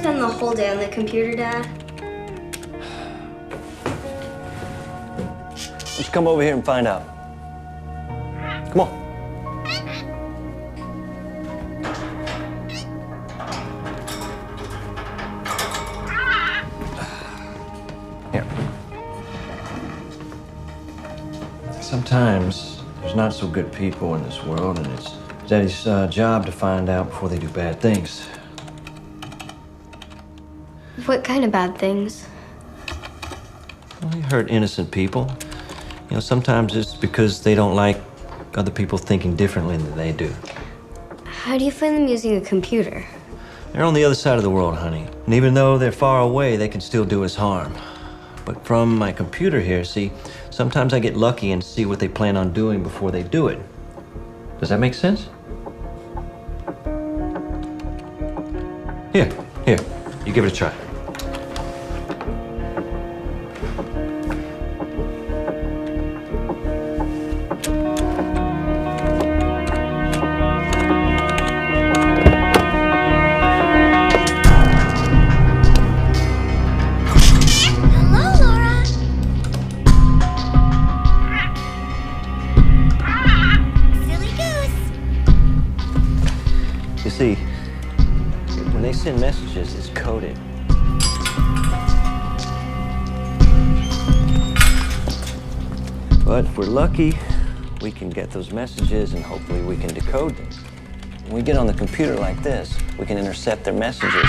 spend the whole day on the computer, Dad? Just come over here and find out. Come on. Here. Sometimes there's not so good people in this world, and it's Daddy's job to find out before they do bad things. What kind of bad things? Well, they hurt innocent people. You know, sometimes it's because they don't like other people thinking differently than they do. How do you find them using a computer? They're on the other side of the world, honey. And even though they're far away, they can still do us harm. But from my computer here, see, sometimes I get lucky and see what they plan on doing before they do it. Does that make sense? Here, you give it a try. You see, when they send messages, it's coded. But if we're lucky, we can get those messages and hopefully we can decode them. When we get on the computer like this, we can intercept their messages.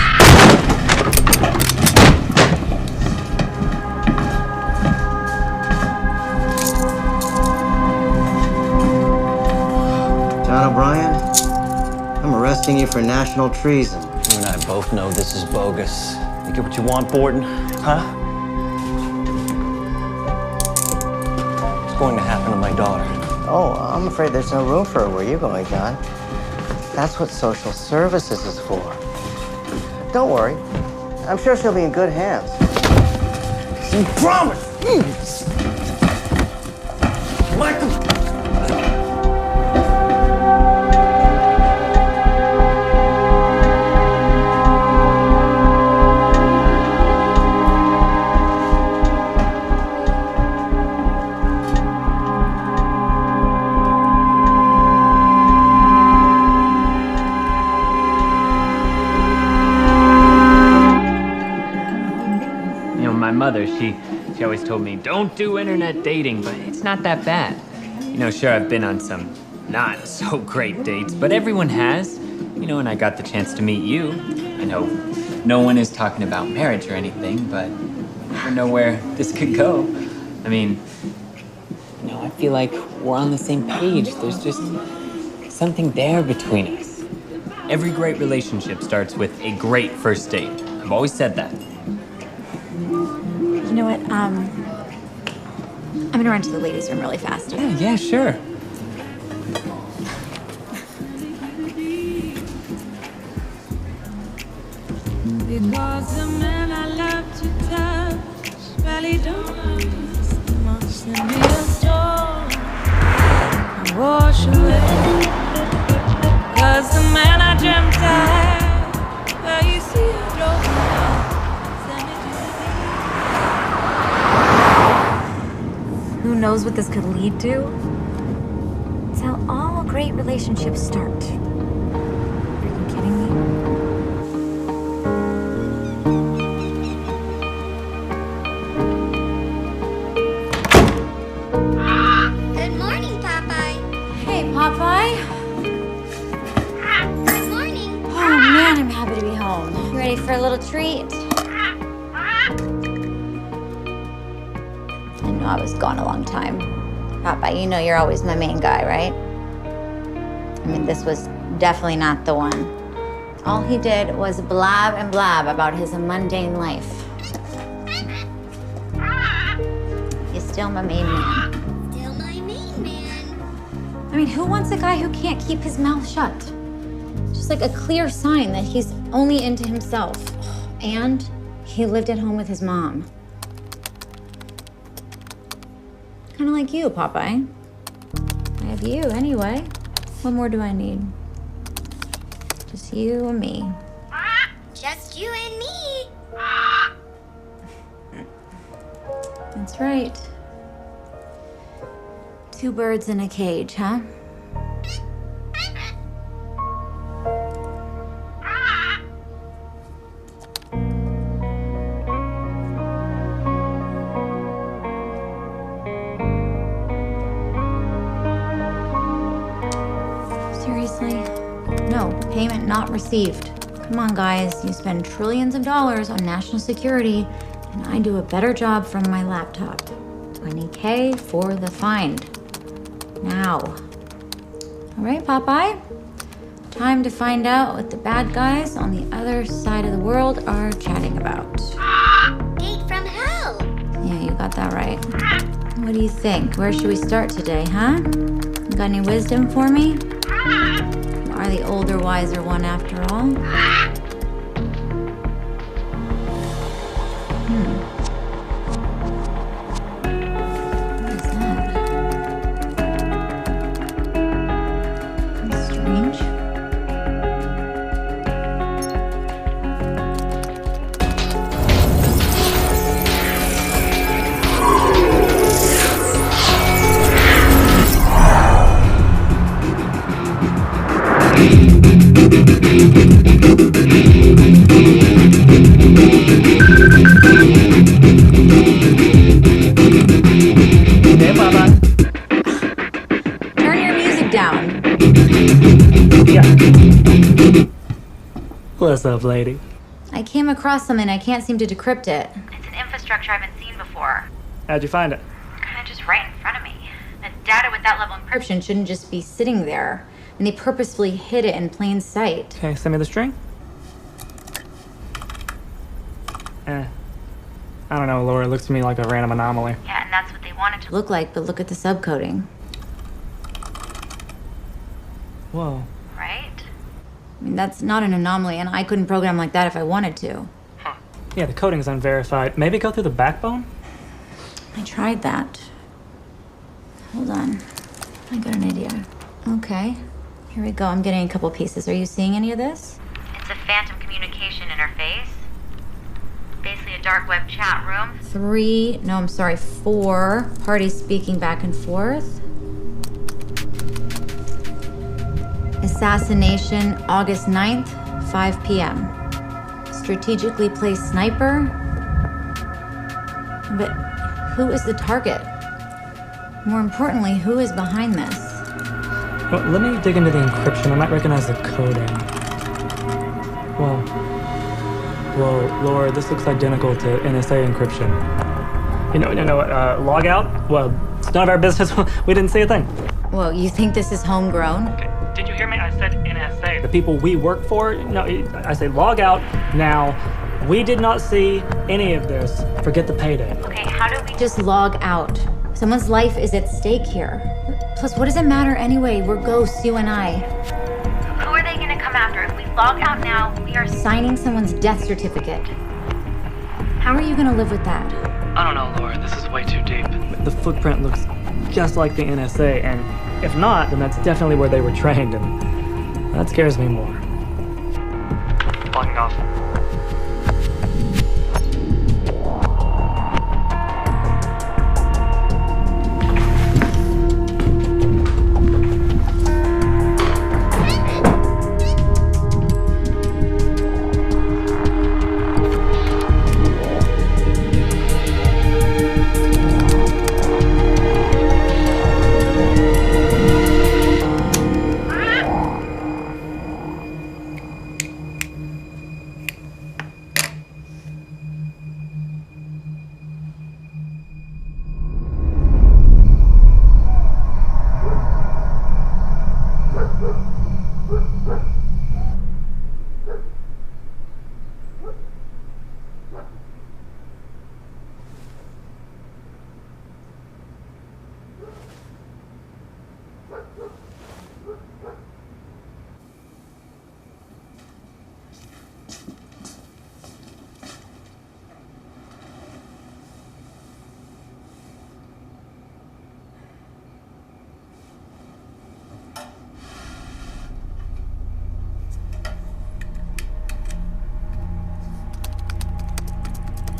John O'Brien, I'm arresting you for national treason. You and I both know this is bogus. You get what you want, Borton, huh? What's going to happen to my daughter? Oh, I'm afraid there's no room for her where you're going, John. That's what social services is for. Don't worry. I'm sure she'll be in good hands. You promise! Michael! My mother, she always told me, don't do internet dating, but it's not that bad. You know, sure, I've been on some not so great dates, but everyone has. You know, and I got the chance to meet you. I know no one is talking about marriage or anything, but you never know where this could go. I mean, you know, I feel like we're on the same page. There's just something there between us. Every great relationship starts with a great first date. I've always said that. You know what, I'm gonna run to the ladies' room really fast. Yeah, sure. Because the man I love to touch really don't much. Send me a storm and wash away. Cause the man I dreamt I had, well, you see, I drove away. Who knows what this could lead to? It's how all great relationships start. Are you kidding me? Good morning, Popeye. Hey, Popeye. Good morning. Oh, man, I'm happy to be home. You ready for a little treat? I was gone a long time. Popeye, you know you're always my main guy, right? I mean, this was definitely not the one. All he did was blab and blab about his mundane life. He's still my main man. Still my main man. I mean, who wants a guy who can't keep his mouth shut? Just like a clear sign that he's only into himself. And he lived at home with his mom. Kind of like you, Popeye. I have you anyway. What more do I need? Just you and me. Just just you and me. That's right. Two birds in a cage, huh? Seriously? No, payment not received. Come on, guys. You spend trillions of dollars on national security, and I do a better job from my laptop. $20K for the find. Now. All right, Popeye. Time to find out what the bad guys on the other side of the world are chatting about. Date from hell. Yeah, you got that right. What do you think? Where should we start today, huh? You got any wisdom for me? You are the older, wiser one after all. What is that? That's strange. Hey, Papa. Turn your music down. Yeah. What's up, lady? I came across something. I can't seem to decrypt it. It's an infrastructure I haven't seen before. How'd you find it? Kind of just right in front of me. The data with that level of encryption. Encryption shouldn't just be sitting there. And they purposefully hid it in plain sight. Okay, send me the string. I don't know, Laura. It looks to me like a random anomaly. Yeah, and that's what they wanted to Look like, but look at the subcoding. Whoa. right? I mean, that's not an anomaly, and I couldn't program like that if I wanted to. Yeah, the coding's unverified. Maybe go through the backbone? I tried that. Hold on. I got an idea. Okay. Here we go. I'm getting a couple pieces. Are you seeing any of this? It's a phantom communication interface. Basically a dark web chat room. 4 parties speaking back and forth. Assassination, August 9th, 5 p.m. Strategically placed sniper. But who is the target? More importantly, who is behind this? Well, let me dig into the encryption. I might recognize the coding. Whoa, Laura, this looks identical to NSA encryption. Log out? Well, it's none of our business. We didn't see a thing. Whoa, you think this is homegrown? Okay, did you hear me? I said NSA. The people we work for? No, I say log out now. We did not see any of this. Forget the payday. Okay, how do we Just log out. Someone's life is at stake here. Plus, what does it matter anyway? We're ghosts, you and I. Who are they gonna come after? If we log out now, we are Signing someone's death certificate. How are you gonna live with that? I don't know, Laura. This is way too deep. The footprint looks just like the NSA, and if not, then that's definitely where they were trained, and that scares me more. Logging off.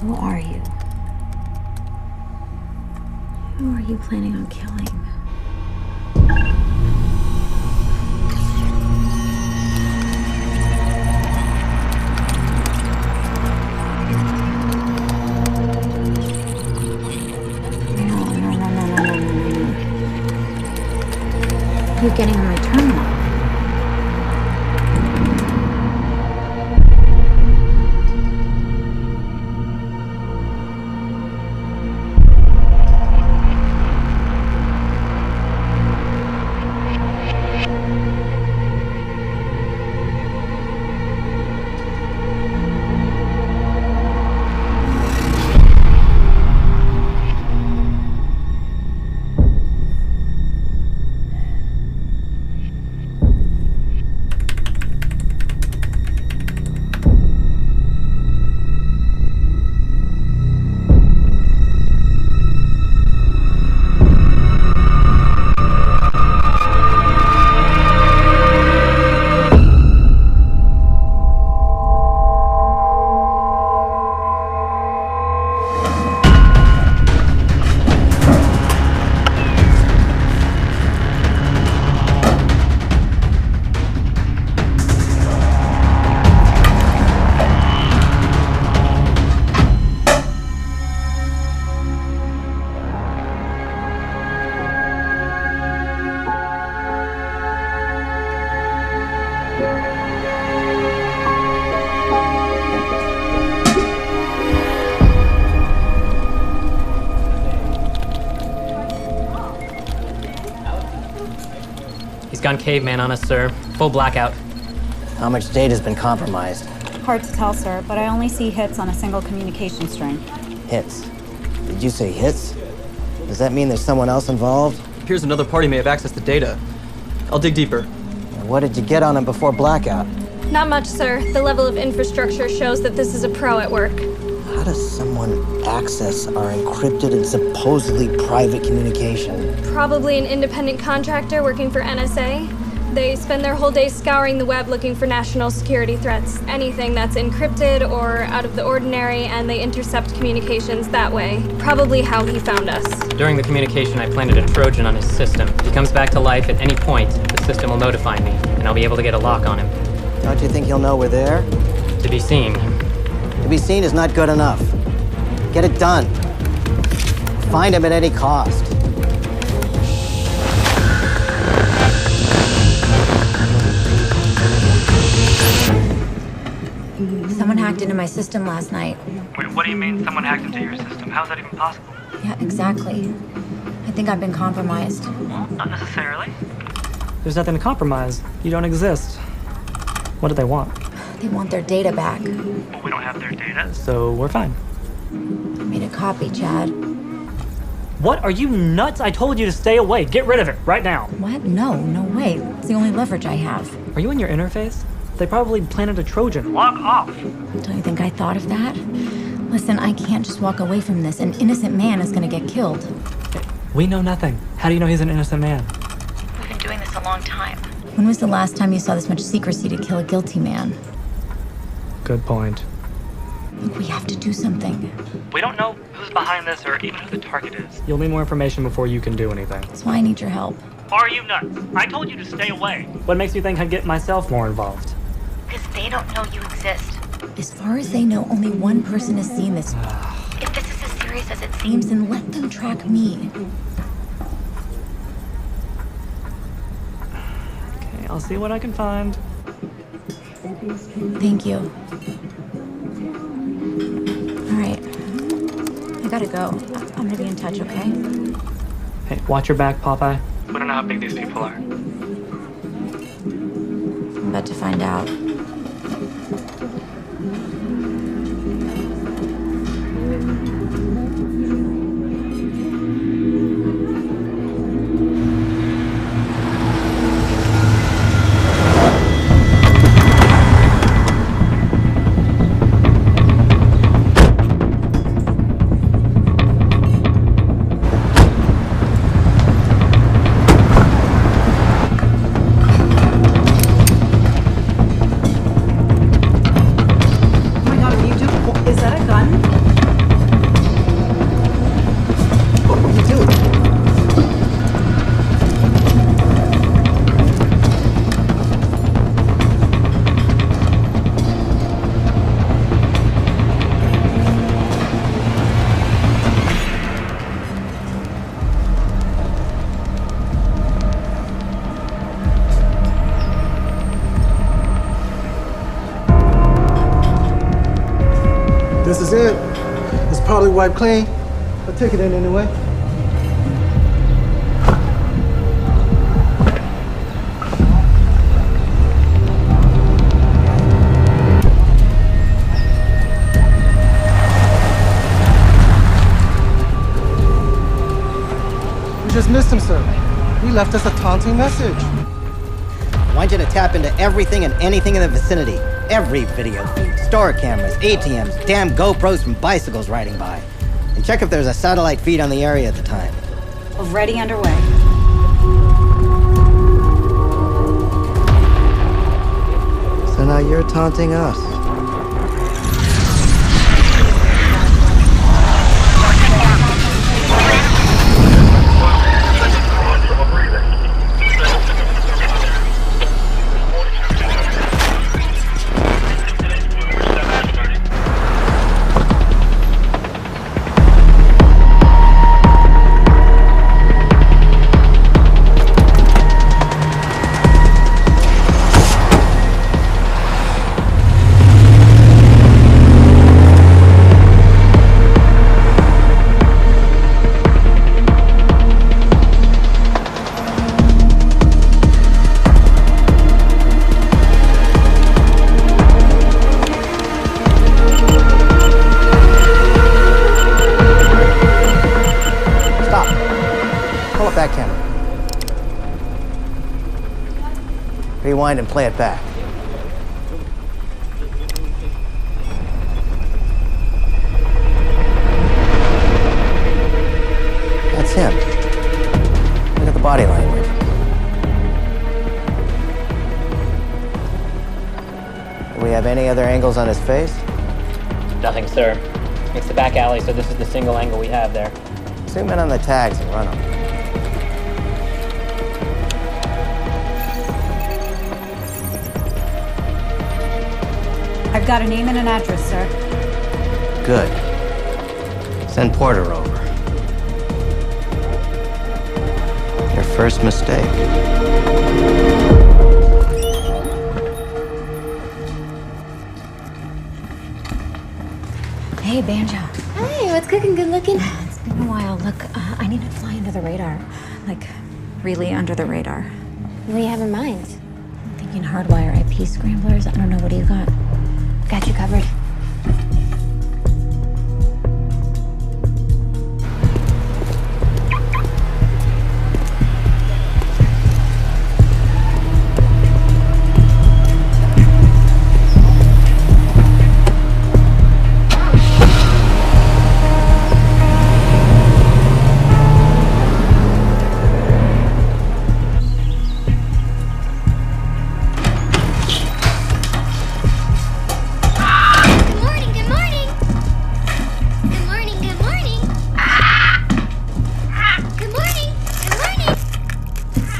Who are you? Who are you planning on killing? No. You're getting on my terminal. He's gone caveman on us, sir. Full blackout. How much data's been compromised? Hard to tell, sir, but I only see hits on a single communication string. Hits. Did you say hits? Does that mean there's someone else involved? Appears another party may have access to data. I'll dig deeper. And what did you get on him before blackout? Not much, sir. The level of infrastructure shows that this is a pro at work. How does someone access our encrypted and supposedly private communication? Probably an independent contractor working for NSA. They spend their whole day scouring the web looking for national security threats. Anything that's encrypted or out of the ordinary, and they intercept communications that way. Probably how he found us. During the communication, I planted a Trojan on his system. If he comes back to life at any point, the system will notify me, and I'll be able to get a lock on him. Don't you think he'll know we're there? To be seen. To be seen is not good enough. Get it done. Find him at any cost. Someone hacked into my system last night. Wait, what do you mean someone hacked into your system? How's that even possible? Yeah, exactly. I think I've been compromised. Well, not necessarily. There's nothing to compromise. You don't exist. What do they want? They want their data back. Well, we don't have their data. So we're fine. I made a copy, Chad. What? Are you nuts? I told you to stay away. Get rid of it right now. What? No way. It's the only leverage I have. Are you in your interface? They probably planted a Trojan. Log off. Don't you think I thought of that? Listen, I can't just walk away from this. An innocent man is gonna get killed. We know nothing. How do you know he's an innocent man? We've been doing this a long time. When was the last time you saw this much secrecy to kill a guilty man? Good point. Look, we have to do something. We don't know who's behind this or even who the target is. You'll need more information before you can do anything. That's why I need your help. Are you nuts? I told you to stay away. What makes you think I'd get myself more involved? Because they don't know you exist. As far as they know, only one person has seen this. If this is as serious as it seems, James, then let them track me. Okay, I'll see what I can find. Thank you. All right. I gotta go. I'm gonna be in touch, okay? Hey, watch your back, Popeye. We don't know how big these people are. I'm about to find out. This is it. It's probably wiped clean. I'll take it in anyway. We just missed him, sir. He left us a taunting message. I want you to tap into everything and anything in the vicinity. Every video feed, store cameras, ATMs, damn GoPros from bicycles riding by. And check if there's a satellite feed on the area at the time. Already underway. So now you're taunting us. That camera. Rewind and play it back. That's him. Look at the body language. Do we have any other angles on his face? Nothing, sir. It's the back alley, so this is the single angle we have there. Zoom in on the tags and run them. I've got a name and an address, sir. Good. Send Porter over. Your first mistake. Hey, Banjo. Hey, what's cooking? Good looking? It's been a while. Look, I need to fly under the radar. Like, really under the radar. What do you have in mind? I'm thinking hardwire IP scramblers. I don't know, what do you got? Got you covered.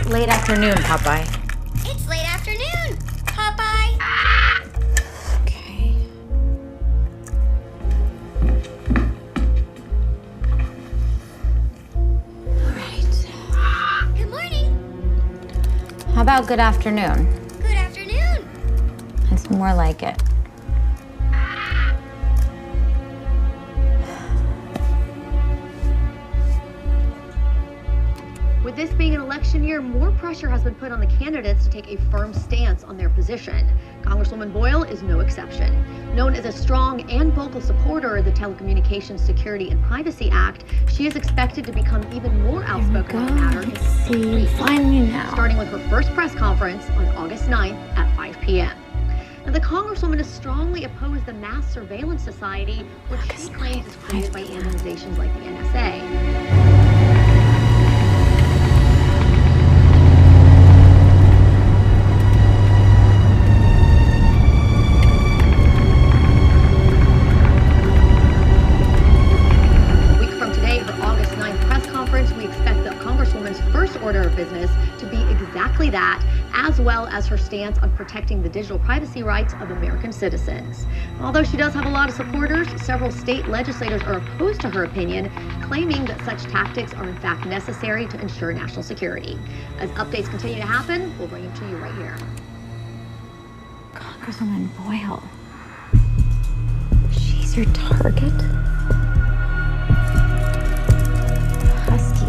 Late afternoon, Popeye. It's late afternoon, Popeye. Okay. All right. Good morning. How about good afternoon? Good afternoon. It's more like it. With this being an election year, more pressure has been put on the candidates to take a firm stance on their position. Congresswoman Boyle is no exception. Known as a strong and vocal supporter of the Telecommunications Security and Privacy Act, she is expected to become even more outspoken on the matter in the weeks, Finally now. starting with her first press conference on August 9th at 5 p.m. Now, the Congresswoman has strongly opposed the Mass Surveillance Society, which she claims is created by organizations like the NSA. Order of business to be exactly that, as well as her stance on protecting the digital privacy rights of American citizens. Although she does have a lot of supporters, several state legislators are opposed to her opinion, claiming that such tactics are in fact necessary to ensure national security. As updates continue to happen, we'll bring them to you right here. Congresswoman Boyle. She's He's your target? Husky.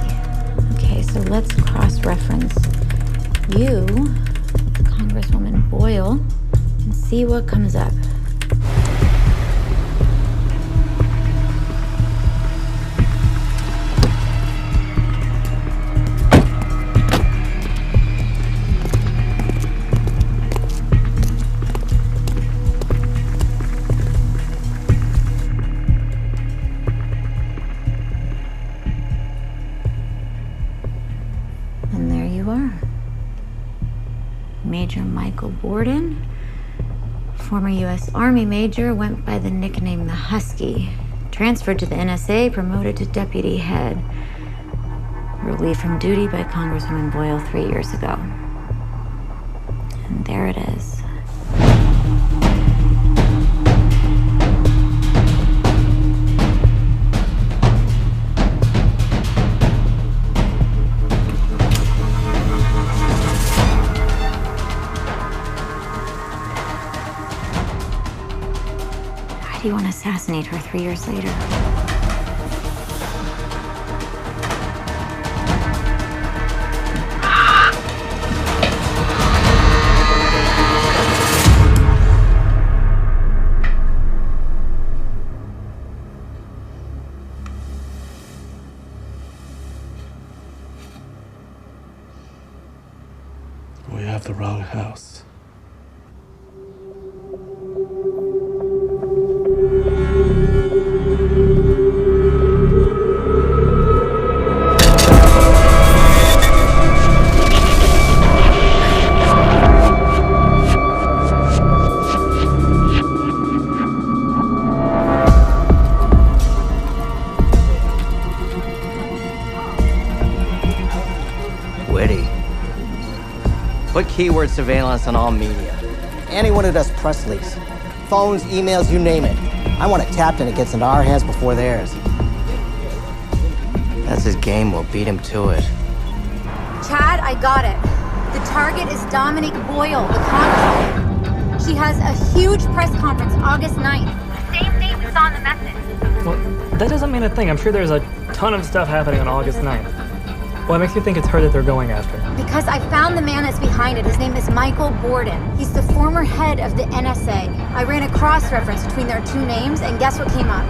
Okay, so let's cross-reference you, Congresswoman Boyle, and see what comes up. And there you are. Major Michael Borden, former U.S. Army major, went by the nickname the Husky. Transferred to the NSA, promoted to deputy head. Relieved from duty by Congresswoman Boyle 3 years ago. And there it is. Why do you want to assassinate her 3 years later? We have the wrong house. Witty. Put keyword surveillance on all media. Anyone who does press leaks. Phones, emails, you name it. I want it tapped and it gets into our hands before theirs. That's his game, we'll beat him to it. Chad, I got it. The target is Dominique Boyle, the congresswoman. She has a huge press conference August 9th. Same name we saw in the message. Well, that doesn't mean a thing. I'm sure there's a ton of stuff happening on August 9th. What makes you think it's her that they're going after? Because I found the man that's behind it. His name is Michael Borden. He's the former head of the NSA. I ran a cross-reference between their two names, and guess what came up?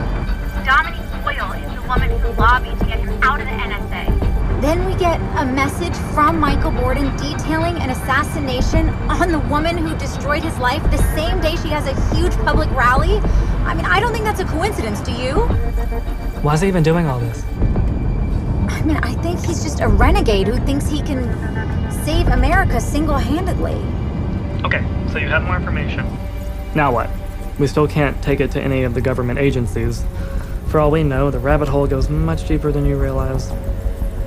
Dominique Boyle is the woman who lobbied to get him out of the NSA. Then we get a message from Michael Borden detailing an assassination on the woman who destroyed his life the same day she has a huge public rally. I mean, I don't think that's a coincidence, do you? Why is he even doing all this? I mean, I think he's just a renegade who thinks he can save America single-handedly. Okay, so you have more information. Now what? We still can't take it to any of the government agencies. For all we know, the rabbit hole goes much deeper than you realize.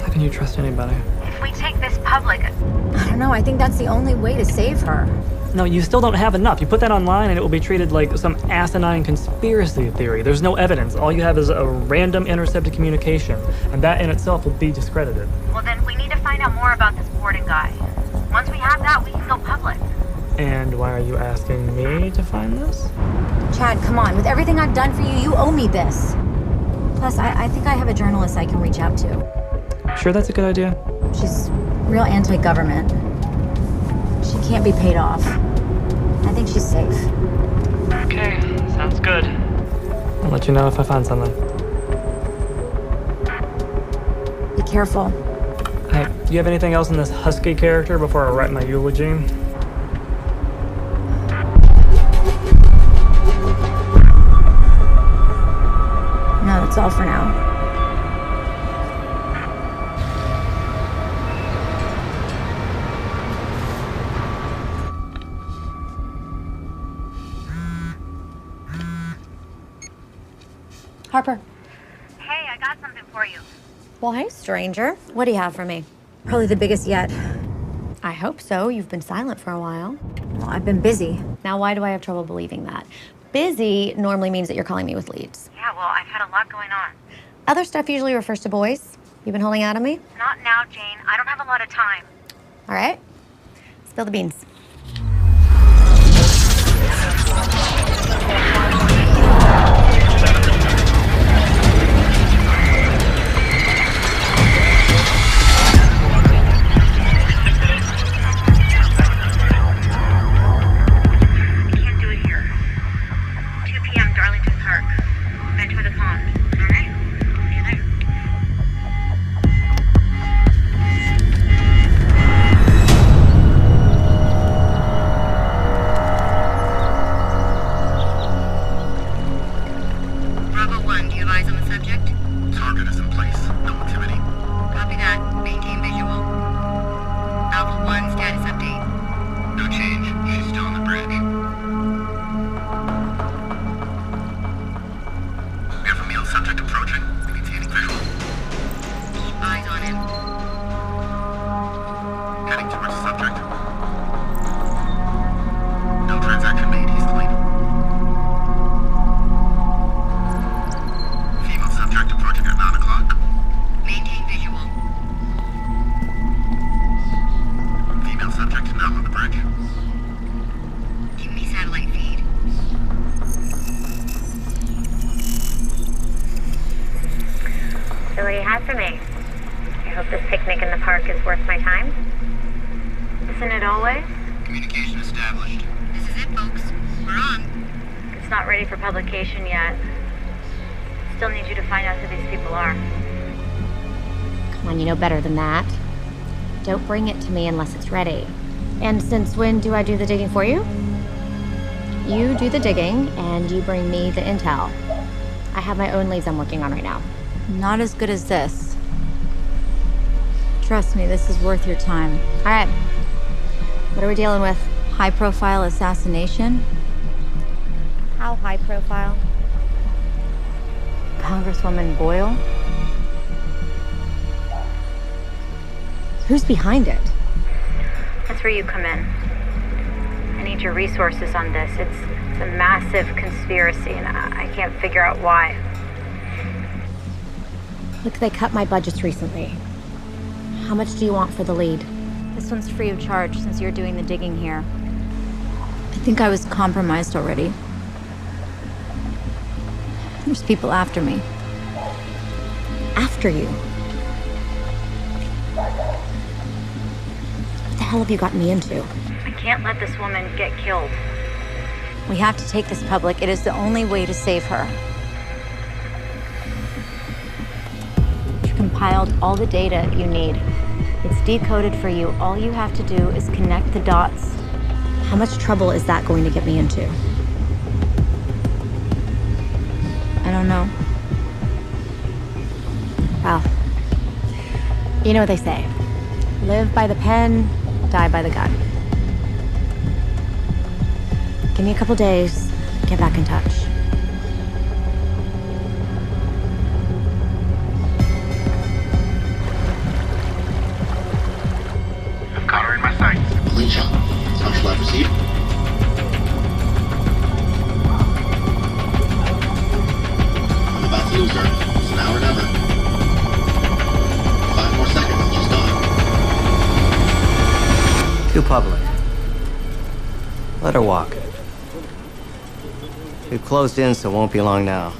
How can you trust anybody? If we take this public, I don't know, I think that's the only way to save her. No, you still don't have enough. You put that online and it will be treated like some asinine conspiracy theory. There's no evidence. All you have is a random intercepted communication, and that in itself will be discredited. well then we need to find out more about this Borden guy. Once we have that, we can go public. And why are you asking me to find this? Chad, come on. With everything I've done for you, you owe me this. Plus, I think I have a journalist I can reach out to. Sure that's a good idea? She's real anti-government. She can't be paid off. I think she's safe. Okay, sounds good. I'll let you know if I find something. Be careful. Hey, do you have anything else in this Husky character before I write my eulogy? No, that's all for now. Harper. Hey, I got something for you. Well, hey, stranger. What do you have for me? Probably the biggest yet. I hope so. You've been silent for a while. Well, I've been busy. Now, why do I have trouble believing that? Busy normally means that you're calling me with leads. Yeah, well, I've had a lot going on. Other stuff usually refers to boys. You've been holding out on me? Not now, Jane. I don't have a lot of time. All right. Spill the beans. eyes on the subject? Target is in place. No activity. Copy that. Maintain visual. Alpha 1, status update. No change. She's still on the bridge. We have a male subject approaching. Maintaining visual. Keep eyes on him. Heading towards the subject. No transaction made. He's clean. Female subject approaching at 9 o'clock. Maintain visual. Female subject now on the bridge. Give me satellite feed. So what do you have for me? I hope this picnic in the park is worth my time. Isn't it always? Communication established. This is it, folks. We're on. It's not ready for publication yet. Still need you to find out who these people are. Come on, you know better than that. Don't bring it to me unless it's ready. And since when do I do the digging for you? You do the digging, and you bring me the intel. I have my own leads I'm working on right now. Not as good as this. Trust me, this is worth your time. All right. What are we dealing with? High-profile assassination. How high profile? Congresswoman Boyle. Who's behind it? That's where you come in. I need your resources on this. It's a massive conspiracy, and I can't figure out why. Look, they cut my budgets recently. How much do you want for the lead? This one's free of charge since you're doing the digging here. I think I was compromised already. There's people after me. After you? What the hell have you gotten me into? I can't let this woman get killed. We have to take this public. It is the only way to save her. We've compiled all the data you need. It's decoded for you. All you have to do is connect the dots. How much trouble is that going to get me into? I don't know. Well, you know what they say. Live by the pen, die by the gun. Give me a couple days, get back in touch. I've got her in my sights. Clean shot. How shall I proceed? I'm about to lose her. It's now or never. 5 more seconds and she's gone. Too public. Let her walk. We've closed in, so it won't be long now.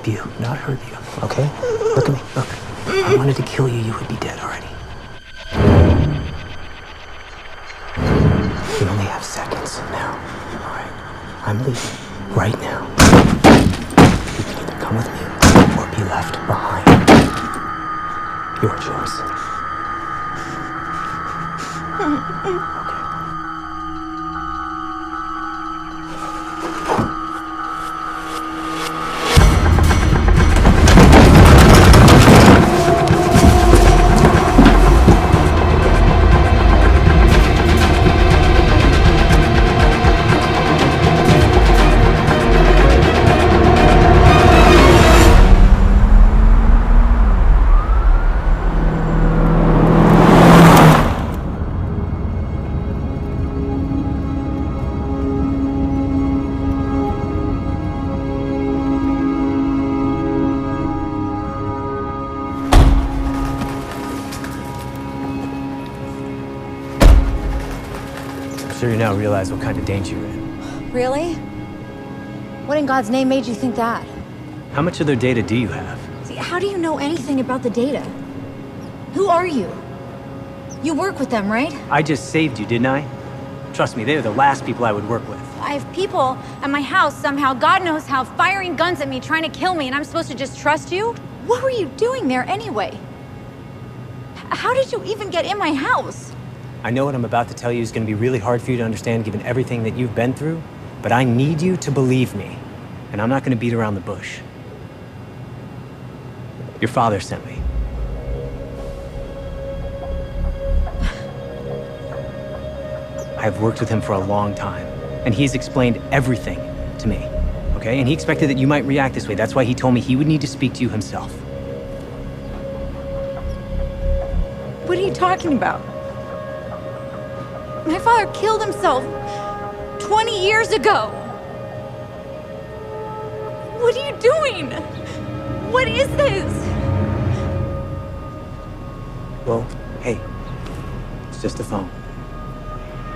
help you, not hurt you, okay? Look at me, look. If I wanted to kill you, you would be dead already. We only have seconds now, all right? I'm leaving right now. You can either come with me or be left behind. Your choice. I'm sure you now realize what kind of danger you're in. Really? What in God's name made you think that? How much of their data do you have? See, how do you know anything about the data? Who are you? You work with them, right? I just saved you, didn't I? Trust me, they're the last people I would work with. I have people at my house somehow, God knows how, firing guns at me, trying to kill me, and I'm supposed to just trust you? What were you doing there anyway? How did you even get in my house? I know what I'm about to tell you is going to be really hard for you to understand given everything that you've been through, but I need you to believe me, and I'm not going to beat around the bush. Your father sent me. I've worked with him for a long time, and he's explained everything to me, okay? And he expected that you might react this way. That's why he told me he would need to speak to you himself. What are you talking about? My father killed himself 20 years ago. What are you doing? What is this? Well, hey, it's just a phone,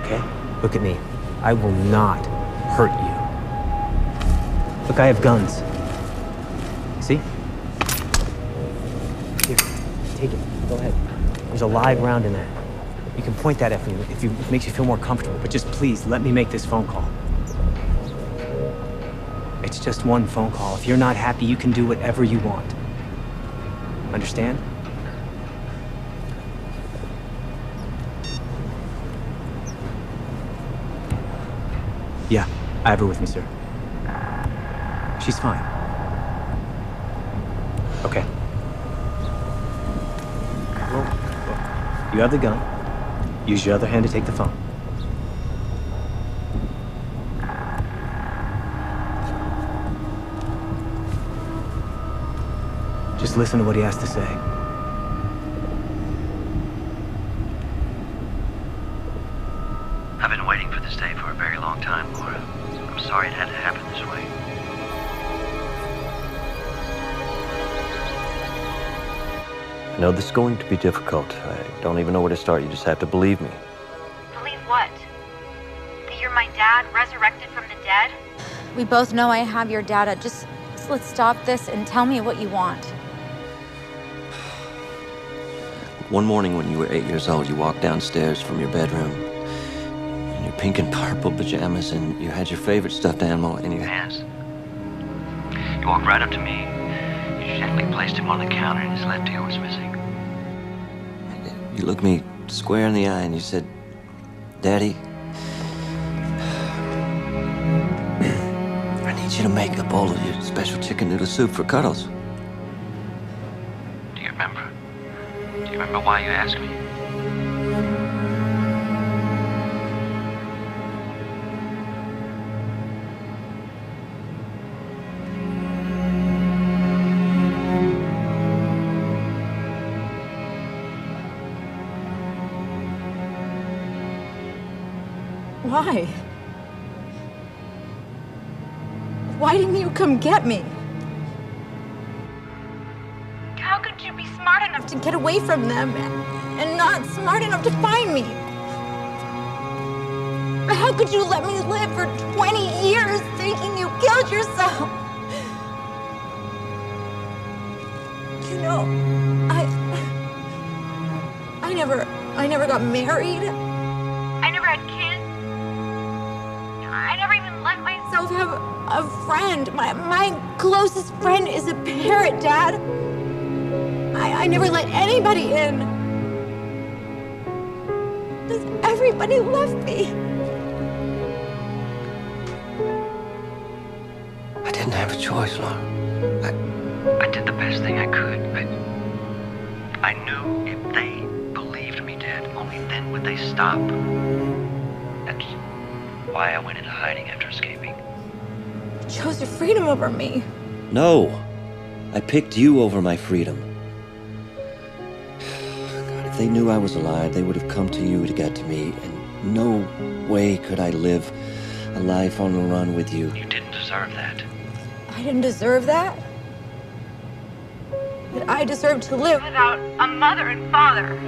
okay? Look at me. I will not hurt you. Look, I have guns. See? Here, take it. Go ahead. There's a live round in there. You can point that at me if it makes you feel more comfortable, but just please let me make this phone call. It's just one phone call. If you're not happy, you can do whatever you want. Understand? Yeah, I have her with me, sir. She's fine. Okay. Well, you have the gun. Use your other hand to take the phone. Just listen to what he has to say. I've been waiting for this day for a very long time, Laura. I'm sorry it had to happen this way. I know this is going to be difficult. I don't even know where to start. You just have to believe me. Believe what? That you're my dad, resurrected from the dead? We both know I have your data. Just let's stop this and tell me what you want. One morning when you were 8 years old, you walked downstairs from your bedroom in your pink and purple pajamas, and you had your favorite stuffed animal in your hands. You walked right up to me. You gently placed him on the counter, and his left ear was missing. You looked me square in the eye, and you said, "Daddy, I need you to make a bowl of your special chicken noodle soup for Cuddles." Do you remember? Do you remember why you asked me? Why? Why didn't you come get me? How could you be smart enough to get away from them and not smart enough to find me? How could you let me live for 20 years thinking you killed yourself? know, I never got married. I never had kids. I never even let myself have a friend. My closest friend is a parrot, Dad. I never let anybody in. Because everybody left me. I didn't have a choice, Laura. I did the best thing I could, but I knew if they believed me dead, only then would they stop. That's why I went into hiding after escaping. You chose your freedom over me. No, I picked you over my freedom. God, if they knew I was alive, they would have come to you to get to me, and no way could I live a life on the run with you. You didn't deserve that. I didn't deserve that. That I deserve to live without a mother and father.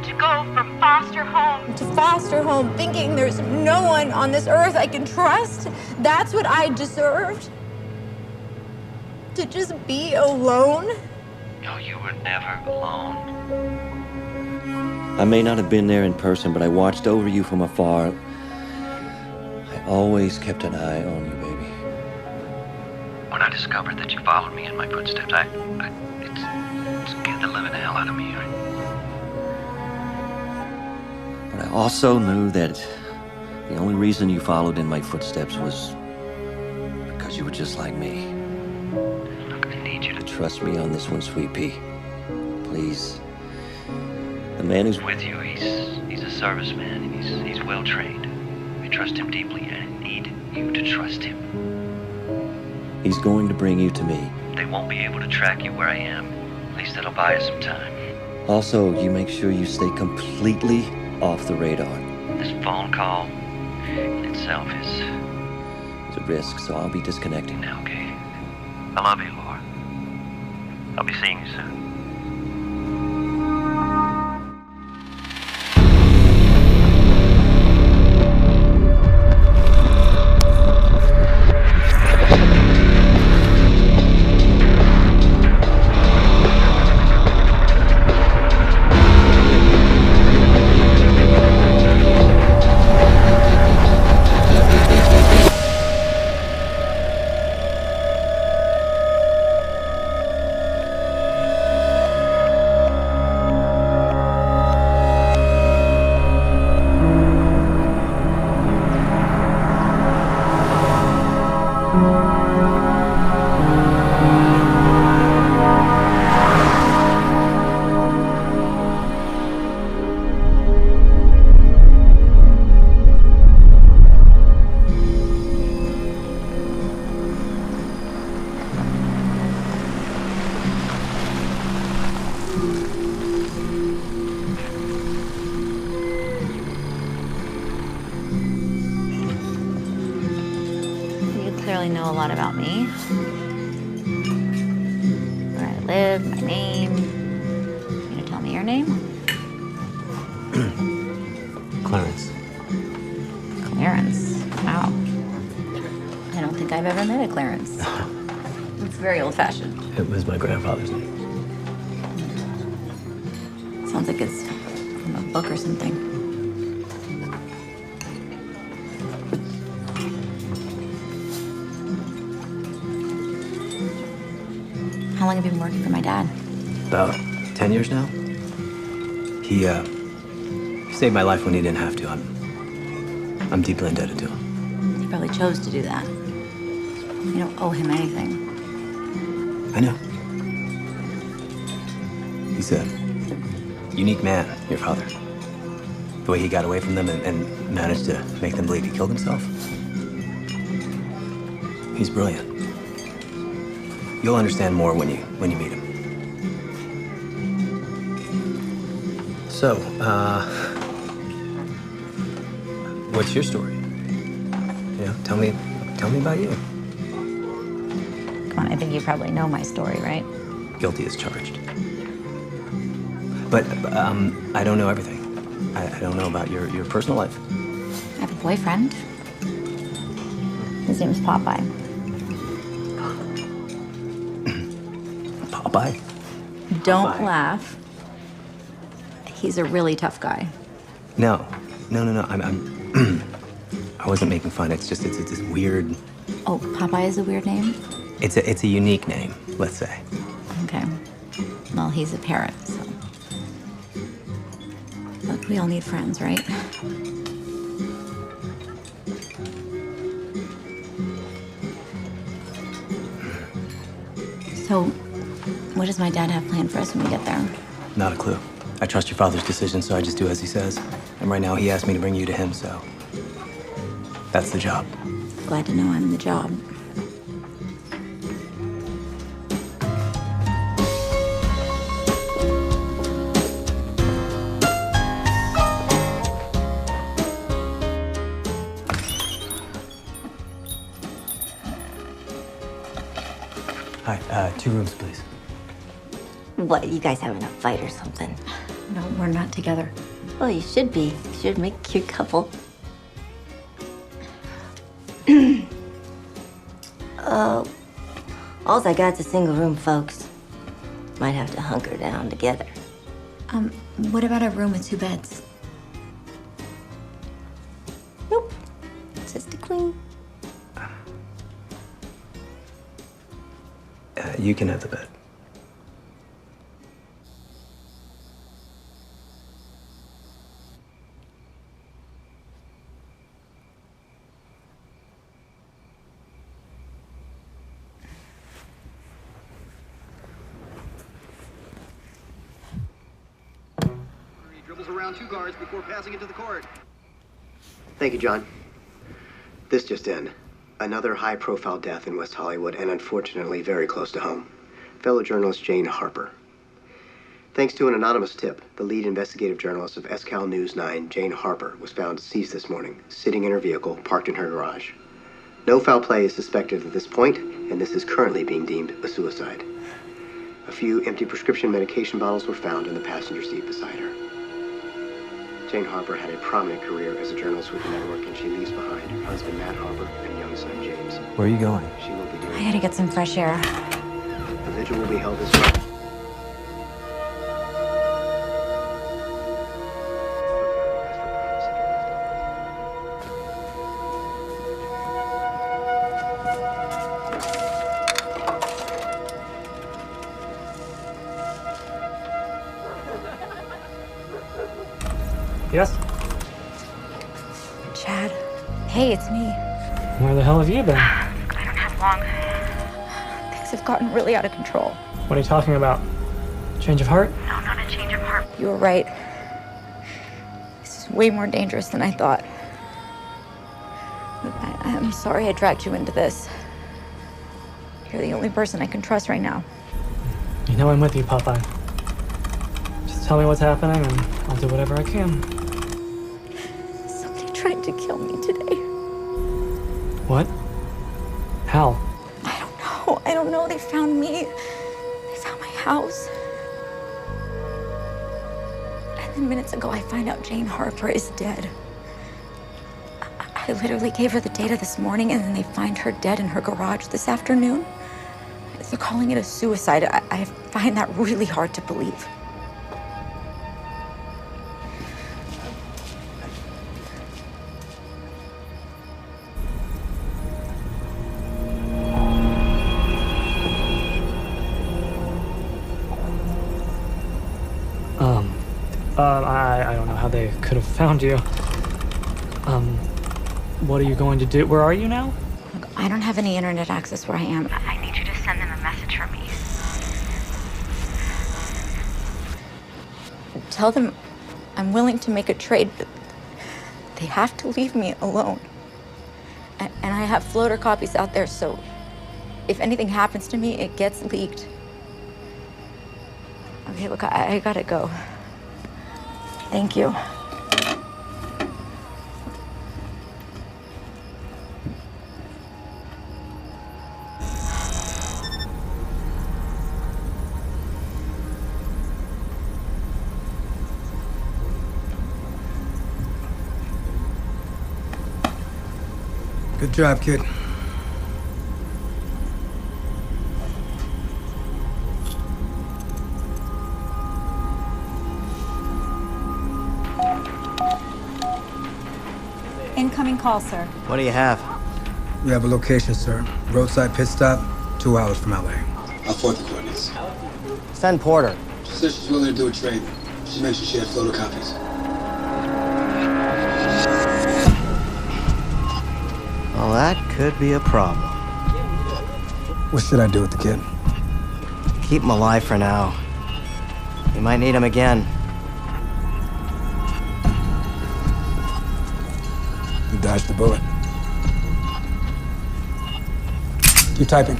To go from foster home to foster home, thinking there's no one on this earth I can trust. That's what I deserved. To just be alone. No, you were never alone. I may not have been there in person, but I watched over you from afar. I always kept an eye on you, baby. When I discovered that you followed me in my footsteps, it scared the living hell out of me. But I also knew that the only reason you followed in my footsteps was because you were just like me. Look, I need you to trust me on this one, Sweet Pea. Please. The man who's with you, he's a serviceman, and he's well trained. I trust him deeply, and I need you to trust him. He's going to bring you to me. They won't be able to track you where I am. At least that'll buy us some time. Also, you make sure you stay completely off the radar. This phone call in itself is a risk, so I'll be disconnecting now, okay? I love you, Laura. I'll be seeing you soon. Clearly know a lot about me. Where I live, my name. You gonna tell me your name? Clarence. Clarence. Wow. I don't think I've ever met a Clarence. It's very old-fashioned. It was my grandfather's name. Sounds like it's from a book or something. How long have you been working for my dad? About 10 years now. He saved my life when he didn't have to. I'm deeply indebted to him. He probably chose to do that. You don't owe him anything. I know. He's a unique man, your father. The way he got away from them and managed to make them believe he killed himself. He's brilliant. You'll understand more when you meet him. So, what's your story? You know, tell me about you. Come on, I think you probably know my story, right? Guilty as charged. But I don't know everything. I don't know about your personal life. I have a boyfriend. His name's Popeye. Popeye? Don't laugh. He's a really tough guy. No. I'm I wasn't making fun. It's just, it's this weird... Oh, Popeye is a weird name? It's a unique name, let's say. Okay. Well, he's a parrot, so. Look, we all need friends, right? So, what does my dad have planned for us when we get there? Not a clue. I trust your father's decision, so I just do as he says. And right now, he asked me to bring you to him, so... that's the job. Glad to know I'm the job. Hi, 2 rooms, please. What, you guys having a fight or something? No, we're not together. Well, you should be. You should make a cute couple. All I got's a single room, folks. Might have to hunker down together. What about a room with 2 beds? Nope. Just a queen. You can have the bed. Dribbles around 2 guards before passing it to the court. Thank you, John. This just in. Another high-profile death in West Hollywood, and unfortunately very close to home. Fellow journalist Jane Harper. Thanks to an anonymous tip, the lead investigative journalist of SCAL News 9, Jane Harper, was found deceased this morning, sitting in her vehicle, parked in her garage. No foul play is suspected at this point, and this is currently being deemed a suicide. A few empty prescription medication bottles were found in the passenger seat beside her. Jane Harper had a prominent career as a journalist with the network, and she leaves behind her husband, Matt Harper, and young son, James. Where are you going? She will be doing... I gotta get some fresh air. The vigil will be held this Friday. Yes? Chad. Hey, it's me. Where the hell have you been? I don't have long. Things have gotten really out of control. What are you talking about? Change of heart? No, not a change of heart. You were right. This is way more dangerous than I thought. Look, I'm sorry I dragged you into this. You're the only person I can trust right now. You know I'm with you, Popeye. Just tell me what's happening and I'll do whatever I can. Somebody tried to kill me today. What? How? I don't know. They found me. They found my house. And then minutes ago, I find out Jane Harper is dead. I literally gave her the data this morning, and then they find her dead in her garage this afternoon. They're calling it a suicide. I find that really hard to believe. I don't know how they could have found you. What are you going to do? Where are you now? Look, I don't have any internet access where I am. I need you to send them a message for me. Tell them I'm willing to make a trade, but they have to leave me alone. And I have floater copies out there, so if anything happens to me, it gets leaked. Okay, look, I gotta go. Thank you. Good job, kid. Incoming call, sir. What do you have? We have a location, sir. Roadside pit stop, 2 hours from LA. I'll forward the coordinates. Send Porter. She said she's willing to do a trade. She mentioned she had photocopies. Well, that could be a problem. What should I do with the kid? Keep him alive for now. You might need him again. You dodged the bullet. Keep typing.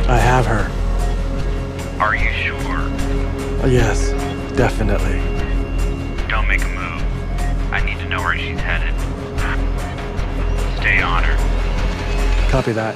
I have her. Are you sure? Yes, definitely. Don't make a move. I need to know where she's headed. Stay on her. Copy that.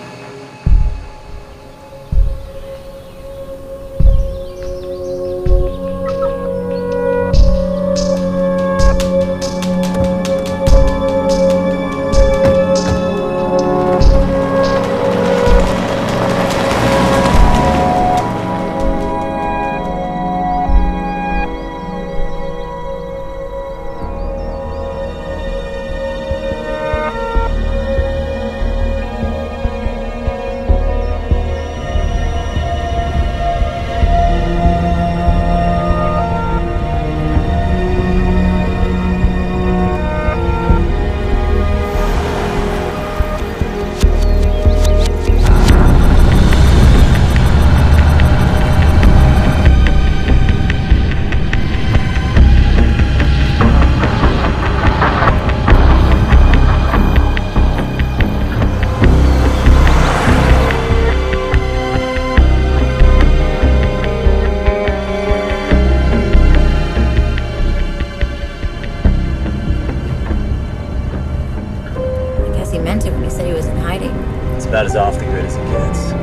About as off the grid as it gets.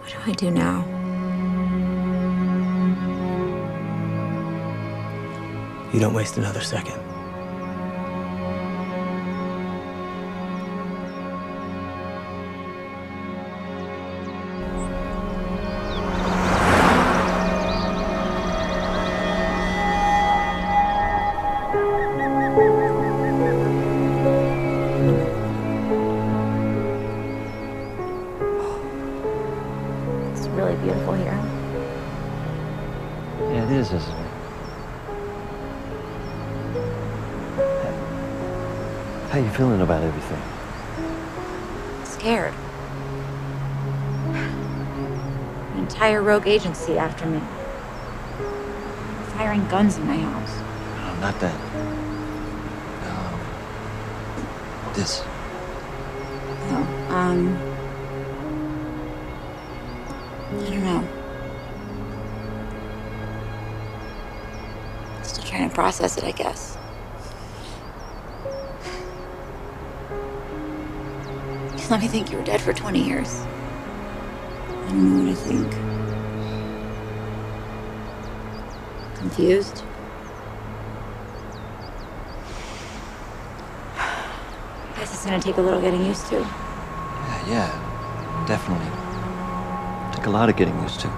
What do I do now? You don't waste another second. It's really beautiful here. Yeah, it is, isn't it? How you feeling about everything? Scared. An entire rogue agency after me. Firing guns in my house. No, not that. This. Oh, I don't know. trying to process it, I guess. Just let me think you were dead for 20 years. I don't know what to think. Confused? I guess it's gonna take a little getting used to. Yeah, definitely. Take a lot of getting used to.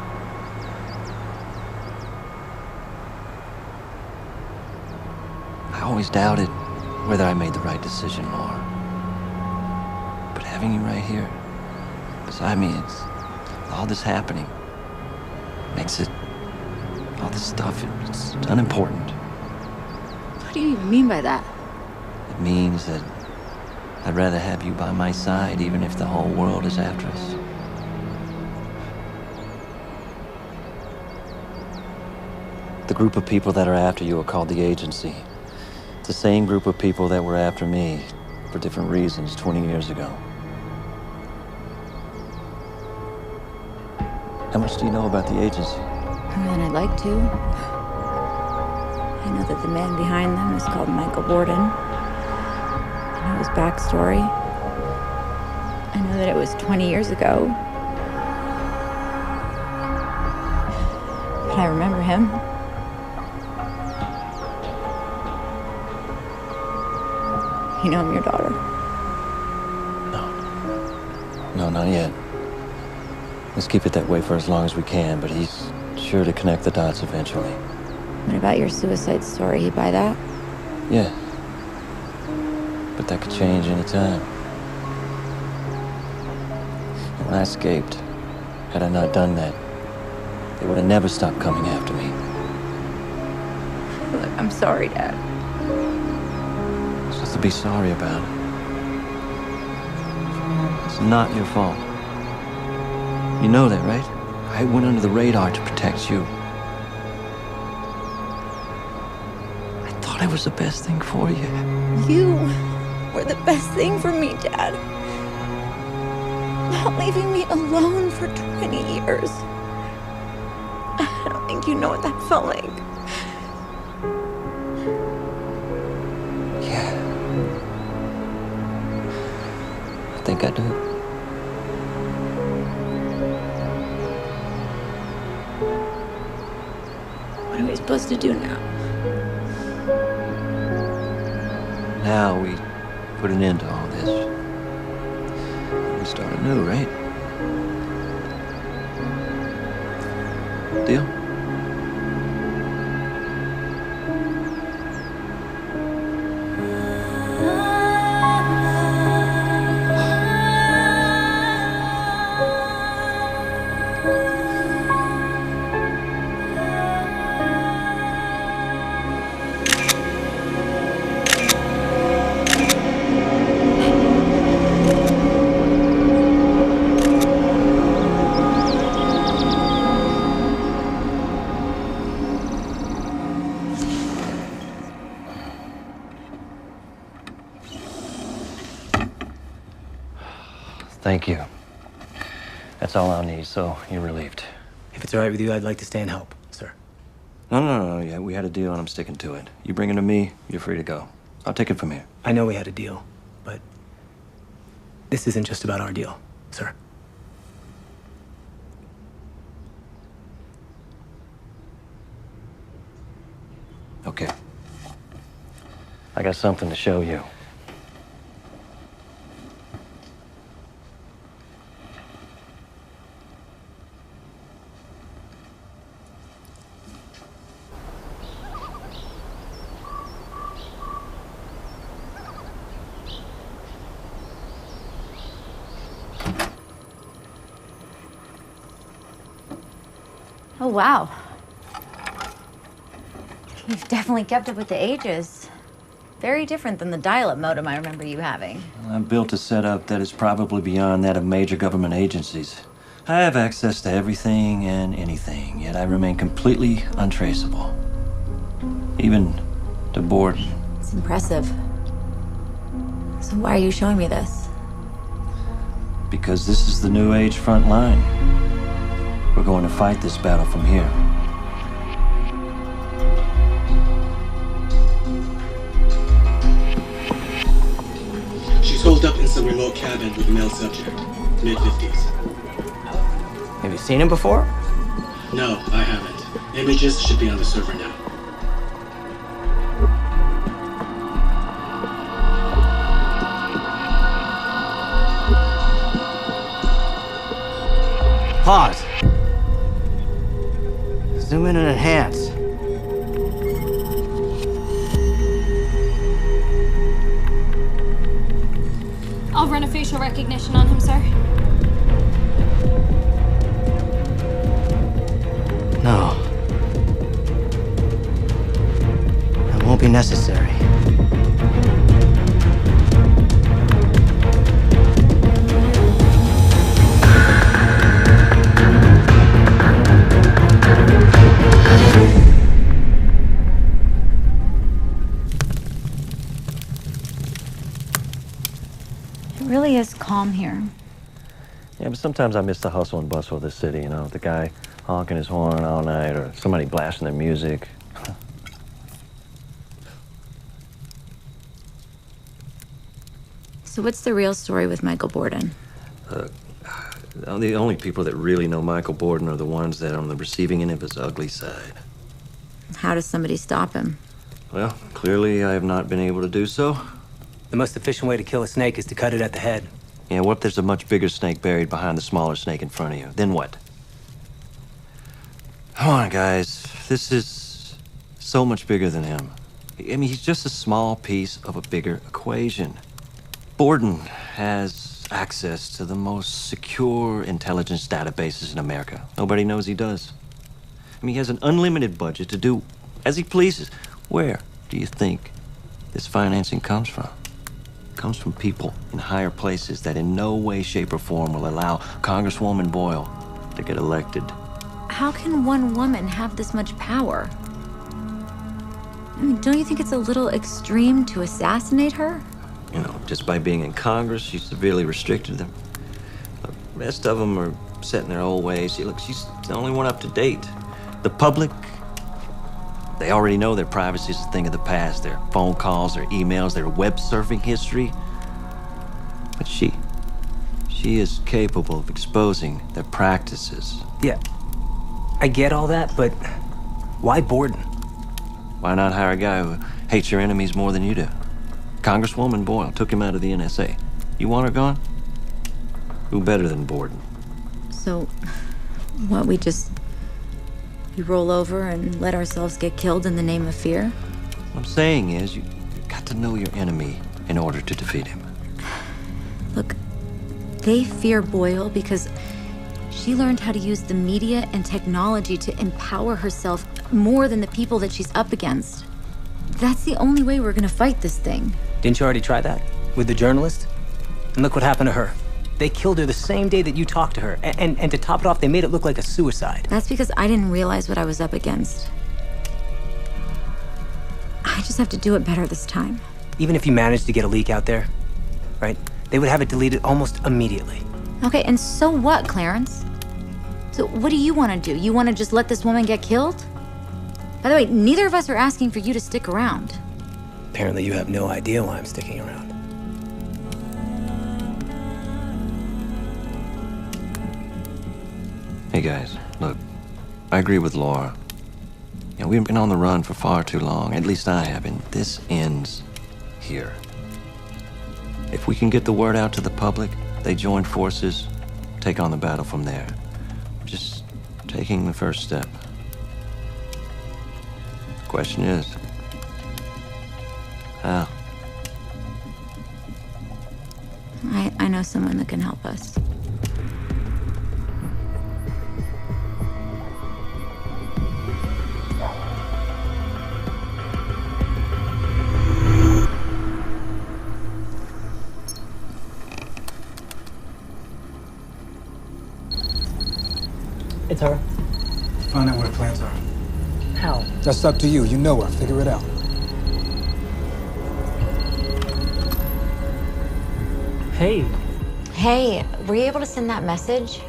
I always doubted whether I made the right decision, Laura. But having you right here, beside me, it's all this happening. Makes it, all this stuff, it's unimportant. What do you even mean by that? It means that I'd rather have you by my side, even if the whole world is after us. The group of people that are after you are called the Agency. It's the same group of people that were after me, for different reasons, 20 years ago. How much do you know about the Agency? More than I'd like to. I know that the man behind them is called Michael Borden. I know his backstory. I know that it was 20 years ago. But I remember him. You know I'm your daughter. No, not yet. Let's keep it that way for as long as we can, but he's sure to connect the dots eventually. What about your suicide story? You buy that? Yeah. But that could change any time. And when I escaped, had I not done that, they would have never stopped coming after me. Look, I'm sorry, Dad. There's nothing to be sorry about. It's not your fault. You know that, right? I went under the radar to protect you. I thought it was the best thing for you. You were the best thing for me, Dad. Not leaving me alone for 20 years. I don't think you know what that felt like. Yeah. I think I do. What are we supposed to do now? Now we put an end to all this. We start anew, right? Deal? Thank you. That's all I'll need, so you're relieved. If it's all right with you, I'd like to stay and help, sir. No. Yeah, we had a deal and I'm sticking to it. You bring it to me, you're free to go. I'll take it from here. I know we had a deal, but this isn't just about our deal, sir. Okay. I got something to show you. Oh, wow. You've definitely kept up with the ages. Very different than the dial-up modem I remember you having. I built a setup that is probably beyond that of major government agencies. I have access to everything and anything, yet I remain completely untraceable. Even to Borden. It's impressive. So why are you showing me this? Because this is the New Age front line. We're going to fight this battle from here. cabin with a male subject, mid-50s. Have you seen him before? No, I haven't. Images should be on the server now. Pause. Zoom in and enhance. I'll run a facial recognition on him, sir. No. That won't be necessary. It really is calm here. Yeah, but sometimes I miss the hustle and bustle of the city, you know, the guy honking his horn all night or somebody blasting their music. So what's the real story with Michael Borden? The only people that really know Michael Borden are the ones that are on the receiving end of his ugly side. How does somebody stop him? Well, clearly I have not been able to do so. The most efficient way to kill a snake is to cut it at the head. Yeah, what if there's a much bigger snake buried behind the smaller snake in front of you? Then what? Come on, guys. This is so much bigger than him. I mean, he's just a small piece of a bigger equation. Borden has access to the most secure intelligence databases in America. Nobody knows he does. I mean, he has an unlimited budget to do as he pleases. Where do you think this financing comes from? It comes from people in higher places that in no way, shape, or form will allow Congresswoman Boyle to get elected. How can one woman have this much power? I mean, don't you think it's a little extreme to assassinate her? You know, just by being in Congress, she severely restricted them. The rest of them are set in their old ways. Look, she's the only one up to date. The public, they already know their privacy is a thing of the past. Their phone calls, their emails, their web surfing history. But she is capable of exposing their practices. Yeah, I get all that, but why Borden? Why not hire a guy who hates your enemies more than you do? Congresswoman Boyle took him out of the NSA. You want her gone? Who better than Borden? So, what, we roll over and let ourselves get killed in the name of fear? What I'm saying is, you've got to know your enemy in order to defeat him. Look, they fear Boyle because she learned how to use the media and technology to empower herself more than the people that she's up against. That's the only way we're gonna fight this thing. Didn't you already try that? With the journalist? And look what happened to her. They killed her the same day that you talked to her. And to top it off, they made it look like a suicide. That's because I didn't realize what I was up against. I just have to do it better this time. Even if you managed to get a leak out there, right? They would have it deleted almost immediately. Okay, and so what, Clarence? So what do you want to do? You want to just let this woman get killed? By the way, neither of us are asking for you to stick around. Apparently you have no idea why I'm sticking around. Hey guys, look, I agree with Laura. You know, we've been on the run for far too long, at least I have, and this ends here. If we can get the word out to the public, they join forces, take on the battle from there. Just taking the first step. The question is, how? I know someone that can help us. It's her. Find out where the plans are. How? That's up to you. You know her. Figure it out. Hey. Hey, were you able to send that message?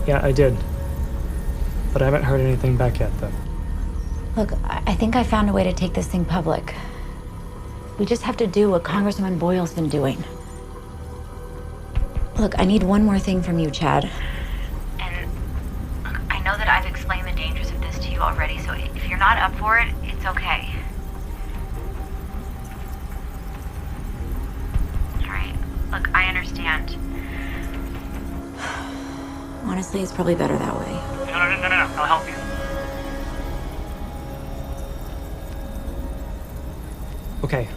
Yeah, I did. But I haven't heard anything back yet, though. Look, I think I found a way to take this thing public. We just have to do what Congresswoman Boyle's been doing. Look, I need one more thing from you, Chad. And I know that I've explained the dangers of this to you already, so if you're not up for it, it's okay. Alright, look, I understand. Honestly, it's probably better that way. No, I'll help you. Okay.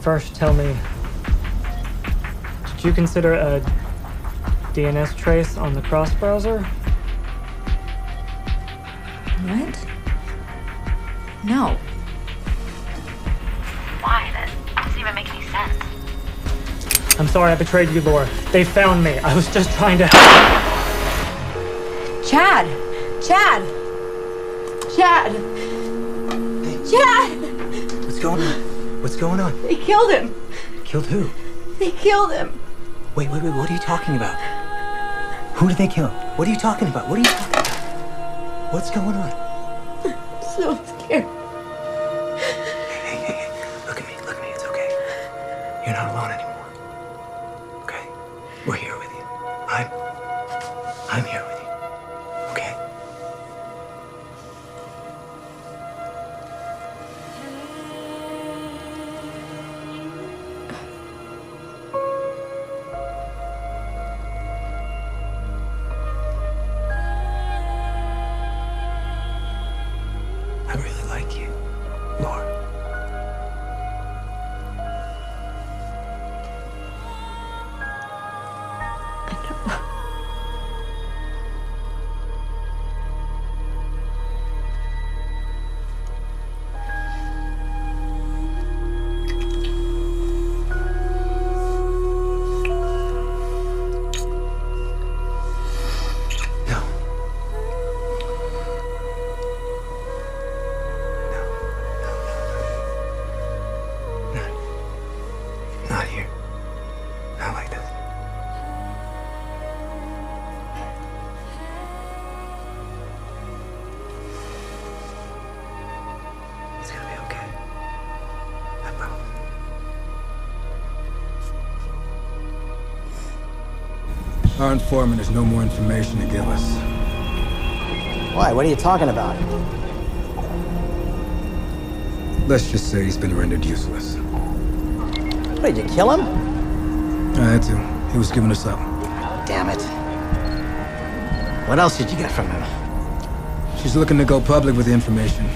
First, tell me, did you consider a DNS trace on the cross browser? What? No. Why? That doesn't even make any sense. I'm sorry I betrayed you, Laura. They found me. I was just trying to help. Chad! Chad! Chad! Chad! What's going on? What's going on? They killed him! Killed who? They killed him! Wait, what are you talking about? Who did they kill? What are you talking about? What are you talking about? What's going on? I'm so scared. Hey, look at me, it's okay. You're not alone anymore. Okay? We're here with you. I'm here with you. Okay? I really like you, Laura. Not here. Not like this. It's gonna be okay. I promise. Our informant has no more information to give us. Why? What are you talking about? Let's just say he's been rendered useless. What, did you kill him? I had to. He was giving us up. Damn it. What else did you get from him? She's looking to go public with the information.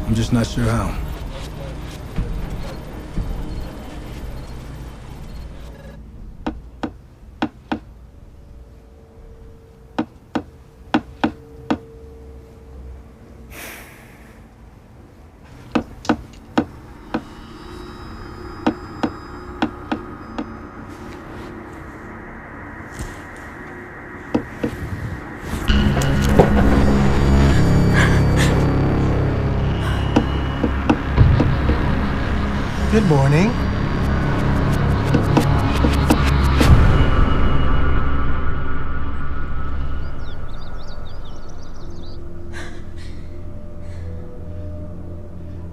I'm just not sure how. Good morning.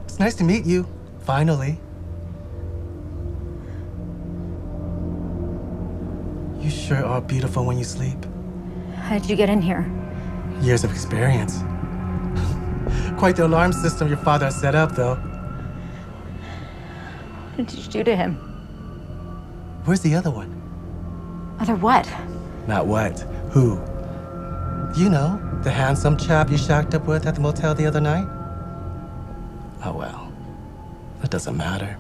It's nice to meet you, finally. You sure are beautiful when you sleep. How'd you get in here? Years of experience. Quite the alarm system your father has set up, though. What did you do to him? Where's the other one? Other what? Not what. Who? You know, the handsome chap you shacked up with at the motel the other night? Oh, well. That doesn't matter.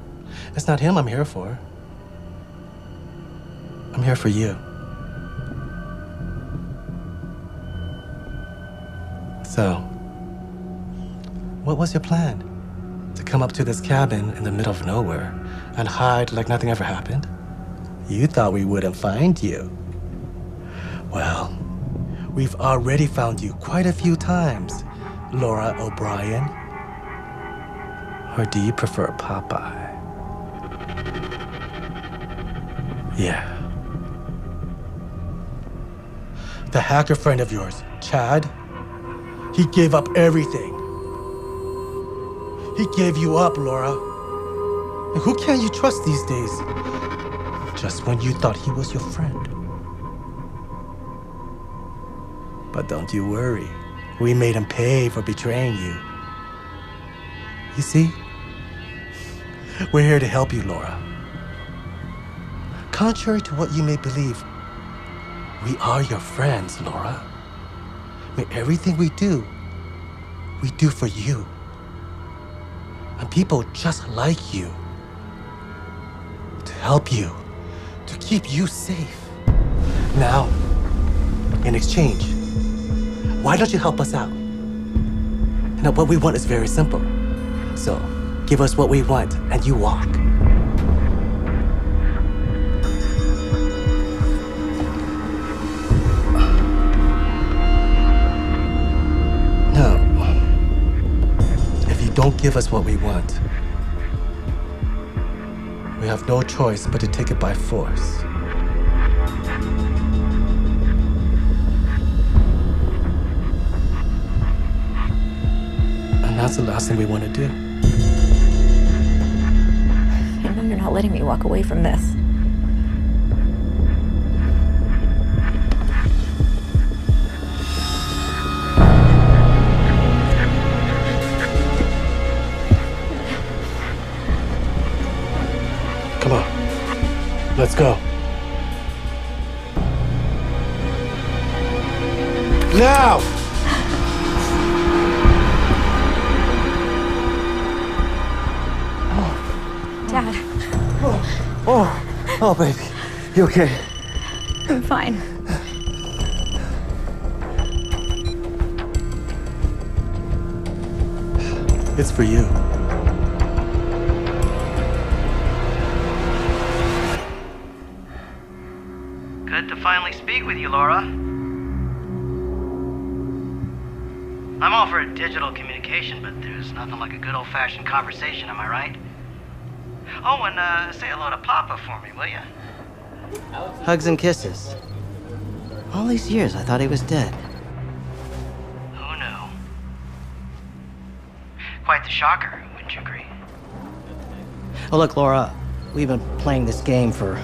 It's not him I'm here for. I'm here for you. So, what was your plan? To come up to this cabin in the middle of nowhere and hide like nothing ever happened? You thought we wouldn't find you. Well, we've already found you quite a few times, Laura O'Brien. Or do you prefer Popeye? Yeah. The hacker friend of yours, Chad, he gave up everything. He gave you up, Laura. And who can you trust these days? just when you thought he was your friend. But don't you worry. We made him pay for betraying you. You see? We're here to help you, Laura. Contrary to what you may believe, we are your friends, Laura. I mean, everything we do for you. And people just like you. To help you. To keep you safe. Now, in exchange, why don't you help us out? You know, what we want is very simple. So, give us what we want, and you walk. No. If you don't give us what we want, we have no choice but to take it by force. And that's the last thing we want to do. I know you're not letting me walk away from this. Come on. Let's go. Now! Dad, Oh, baby. You okay? I'm fine. It's for you. Good to finally speak with you, Laura. I'm all for digital communication, but there's nothing like a good old-fashioned conversation, am I right? Oh, and say hello to Papa for me, will you? Hugs and kisses. All these years, I thought he was dead. Who knew? Quite the shocker, wouldn't you agree? Oh, look, Laura, we've been playing this game for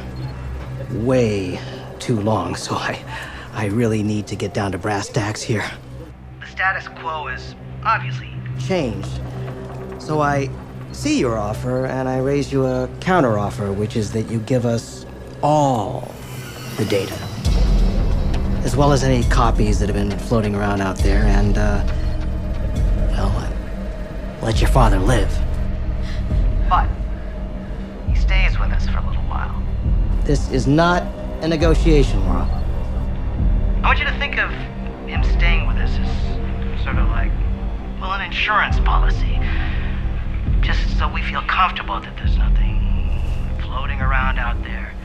way too long, so I really need to get down to brass tacks here. The status quo is obviously Changed. So I see your offer, and I raise you a counteroffer, which is that you give us all the data, as well as any copies that have been floating around out there, and, let your father live. But he stays with us for a little while. This is not a negotiation, Laura. I want you to think of him staying with us as sort of like, well, an insurance policy. Just so we feel comfortable that there's nothing floating around out there.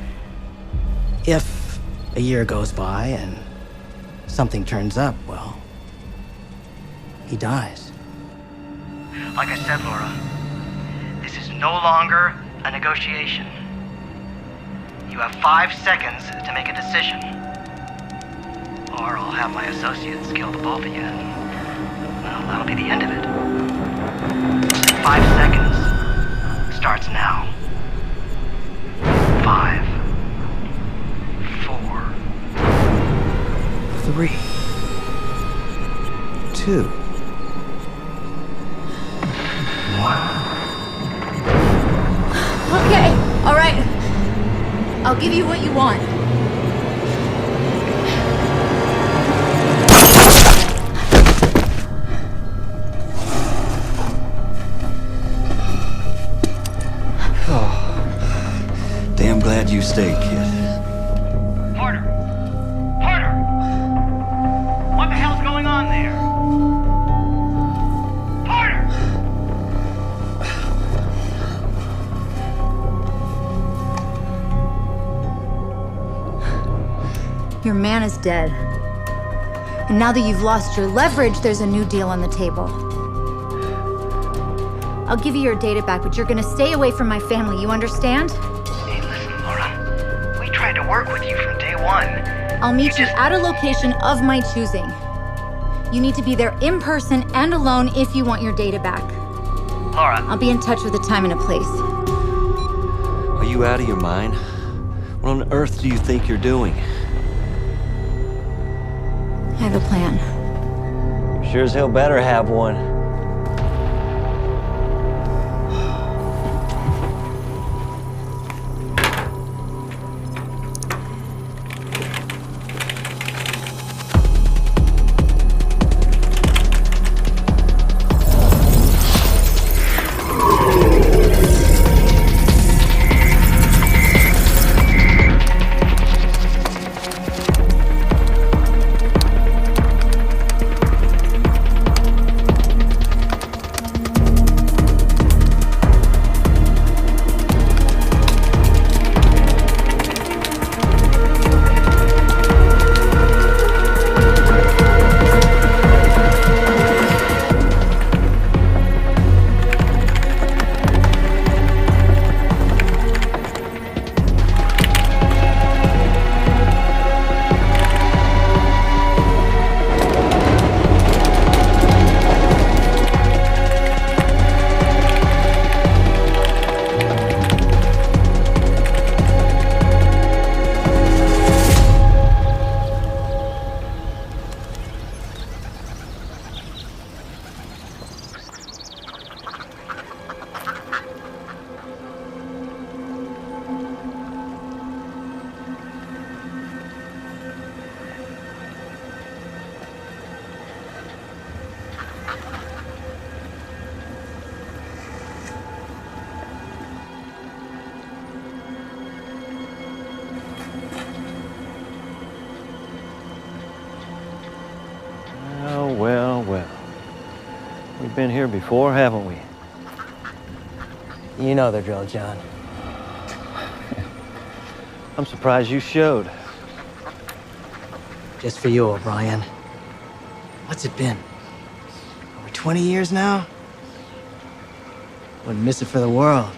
If a year goes by and something turns up, well, he dies. Like I said, Laura, this is no longer a negotiation. You have 5 seconds to make a decision. Or I'll have my associates kill the both of you, and, well, that'll be the end of it. 5 seconds starts now. 5, 4, 3, 2, 1. Okay, all right. I'll give you what you want. Damn glad you stayed, kid. Porter! Porter! What the hell's going on there? Porter! Your man is dead. And now that you've lost your leverage, there's a new deal on the table. I'll give you your data back, but you're gonna stay away from my family, you understand? Hey, listen, Laura. We tried to work with you from day one. I'll meet you at a location of my choosing. You need to be there in person and alone if you want your data back. Laura. I'll be in touch with a time and a place. Are you out of your mind? What on earth do you think you're doing? I have a plan. Sure as hell better have one. Well. We've been here before, haven't we? You know the drill, John. I'm surprised you showed. Just for you, O'Brien. What's it been? Over 20 years now? Wouldn't miss it for the world.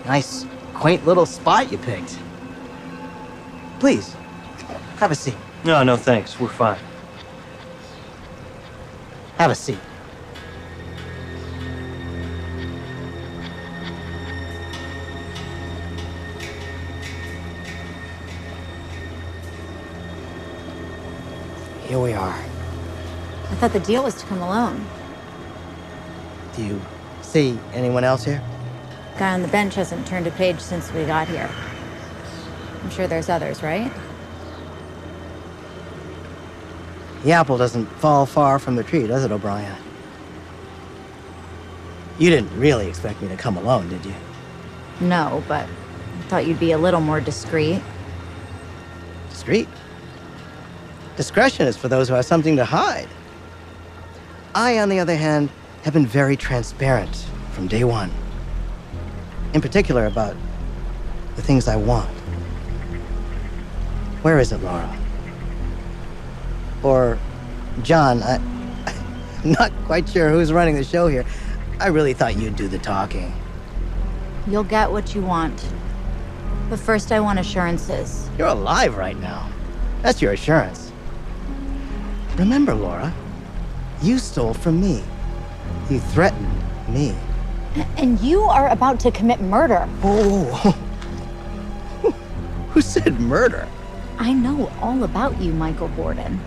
Nice, quaint little spot you picked. Please, have a seat. No, thanks. We're fine. Have a seat. Here we are. I thought the deal was to come alone. Do you see anyone else here? Guy on the bench hasn't turned a page since we got here. I'm sure there's others, right? The apple doesn't fall far from the tree, does it, O'Brien? You didn't really expect me to come alone, did you? No, but I thought you'd be a little more discreet. Discreet? Discretion is for those who have something to hide. I, on the other hand, have been very transparent from day one. In particular about the things I want. Where is it, Laura? Or, John, I'm not quite sure who's running the show here. I really thought you'd do the talking. You'll get what you want. But first I want assurances. You're alive right now. That's your assurance. Remember, Laura, you stole from me. You threatened me. And you are about to commit murder. Oh, who said murder? I know all about you, Michael Borden.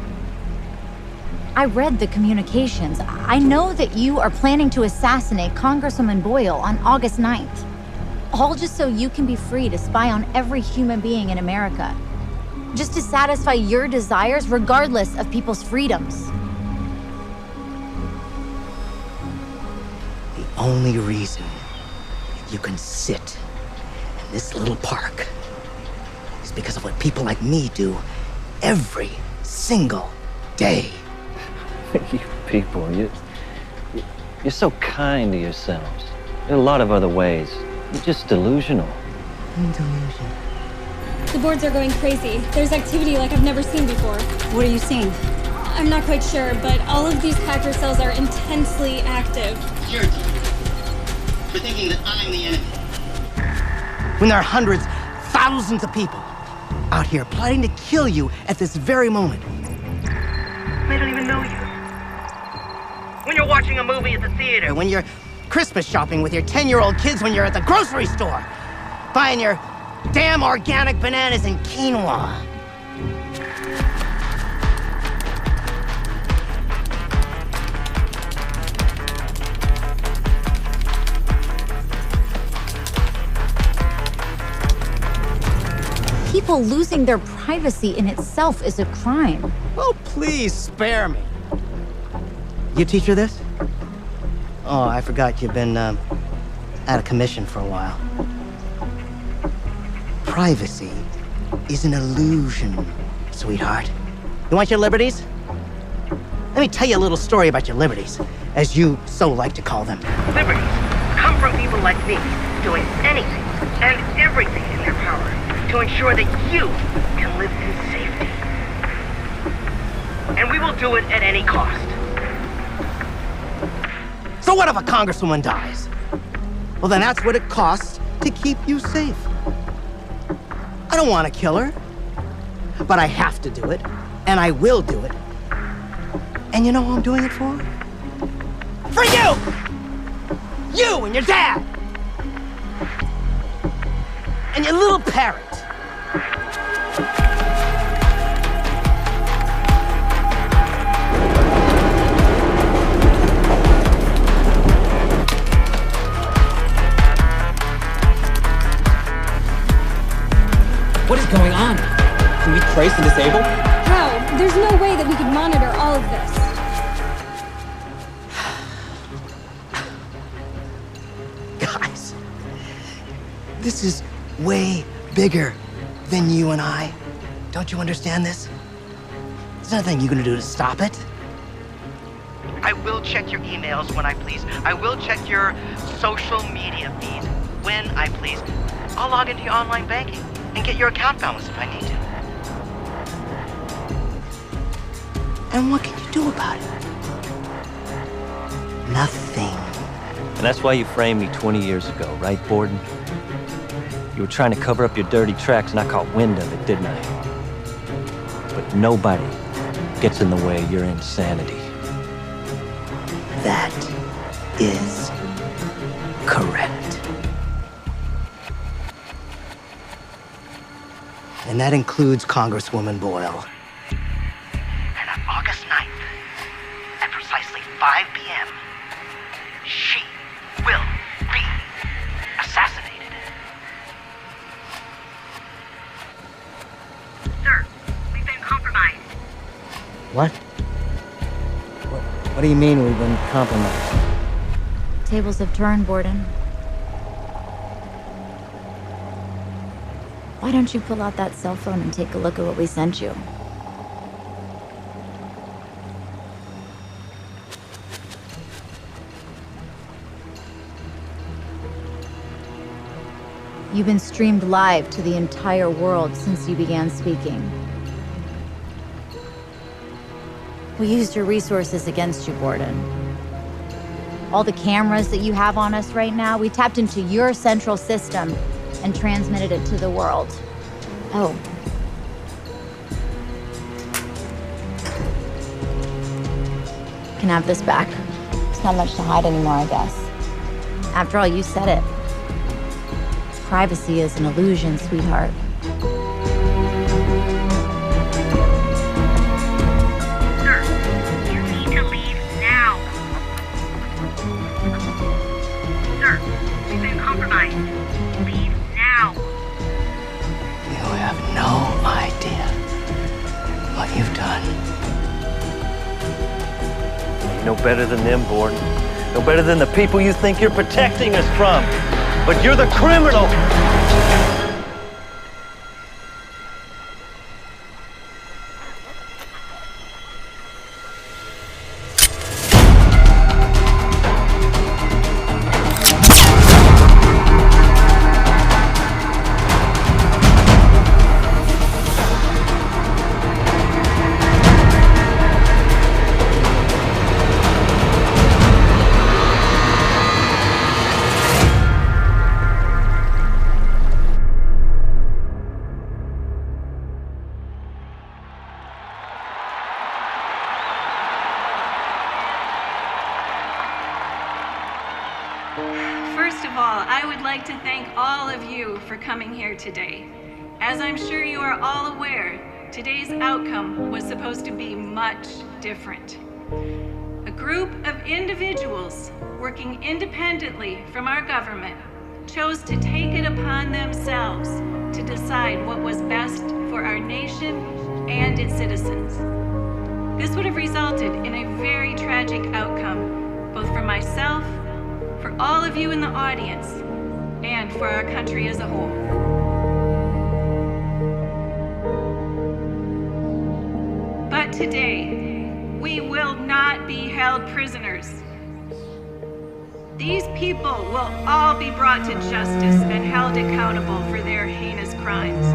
I read the communications. I know that you are planning to assassinate Congresswoman Boyle on August 9th. All just so you can be free to spy on every human being in America. Just to satisfy your desires regardless of people's freedoms. The only reason you can sit in this little park is because of what people like me do every single day. You people, you're so kind to yourselves. There are a lot of other ways. You're just delusional. Delusion. The boards are going crazy. There's activity like I've never seen before. What are you seeing? I'm not quite sure, but all of these hacker cells are intensely active. Security. For thinking that I'm the enemy. When there are hundreds, thousands of people out here plotting to kill you at this very moment. They don't even know you. When you're watching a movie at the theater. When you're Christmas shopping with your 10-year-old kids, when you're at the grocery store, buying your Damn organic bananas and quinoa. People losing their privacy in itself is a crime. Oh, please spare me. You teach her this? Oh, I forgot you've been out of commission for a while. Privacy is an illusion, sweetheart. You want your liberties? Let me tell you a little story about your liberties, as you so like to call them. Liberties come from people like me, doing anything and everything in their power to ensure that you can live in safety. And we will do it at any cost. So what if a congresswoman dies? Well, then that's what it costs to keep you safe. I don't want to kill her, but I have to do it, and I will do it. And you know who I'm doing it for? For you! You and your dad! And your little parrot. What is going on? Can we trace and disable? How? There's no way that we could monitor all of this. Guys, this is way bigger than you and I. Don't you understand this? There's nothing you can do to stop it. I will check your emails when I please. I will check your social media feed when I please. I'll log into your online banking and get your account balance if I need to. And what can you do about it? Nothing. And that's why you framed me 20 years ago, right, Borden? You were trying to cover up your dirty tracks, and I caught wind of it, didn't I? But nobody gets in the way of your insanity. That is correct. And that includes Congresswoman Boyle. And on August 9th, at precisely 5 p.m., she will be assassinated. Sir, we've been compromised. What? What do you mean we've been compromised? Tables have turned, Borden. Why don't you pull out that cell phone and take a look at what we sent you? You've been streamed live to the entire world since you began speaking. We used your resources against you, Borden. All the cameras that you have on us right now, we tapped into your central system and transmitted it to the world. Oh. Can have this back. There's not much to hide anymore, I guess. After all, you said it. Privacy is an illusion, sweetheart. Sir, you need to leave now. Sir, we've been compromised. Leave now. You have no idea what you've done. You're no better than them, Borden. No better than the people you think you're protecting us from. But you're the criminal! of all, I would like to thank all of you for coming here today. As I'm sure you are all aware, today's outcome was supposed to be much different. A group of individuals working independently from our government chose to take it upon themselves to decide what was best for our nation and its citizens. This would have resulted in a very tragic outcome, both for myself, for all of you in the audience, and for our country as a whole. But today, we will not be held prisoners. These people will all be brought to justice and held accountable for their heinous crimes.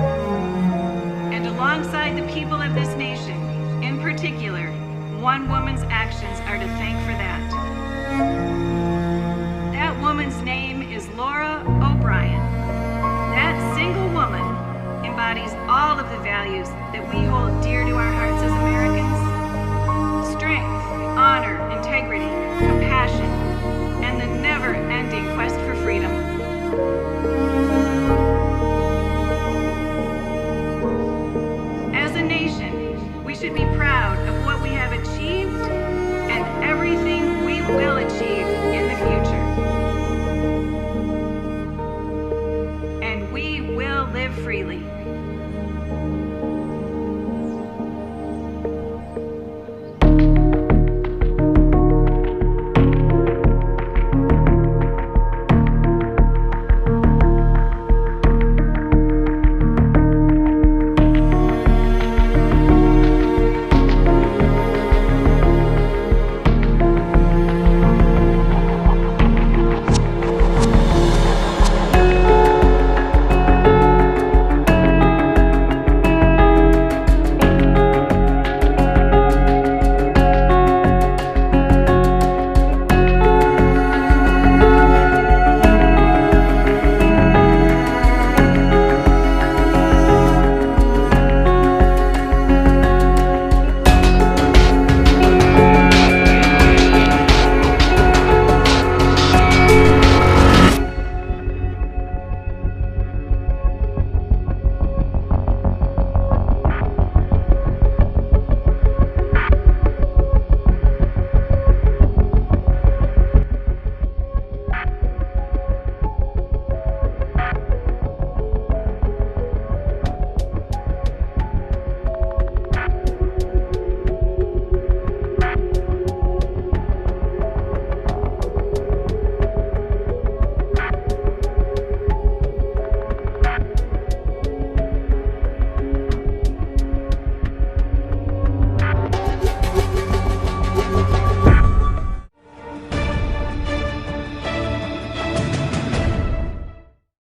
And alongside the people of this nation, in particular, one woman's actions are to thank for that. That woman's name is Laura O'Brien. That single woman embodies all of the values that we hold dear to our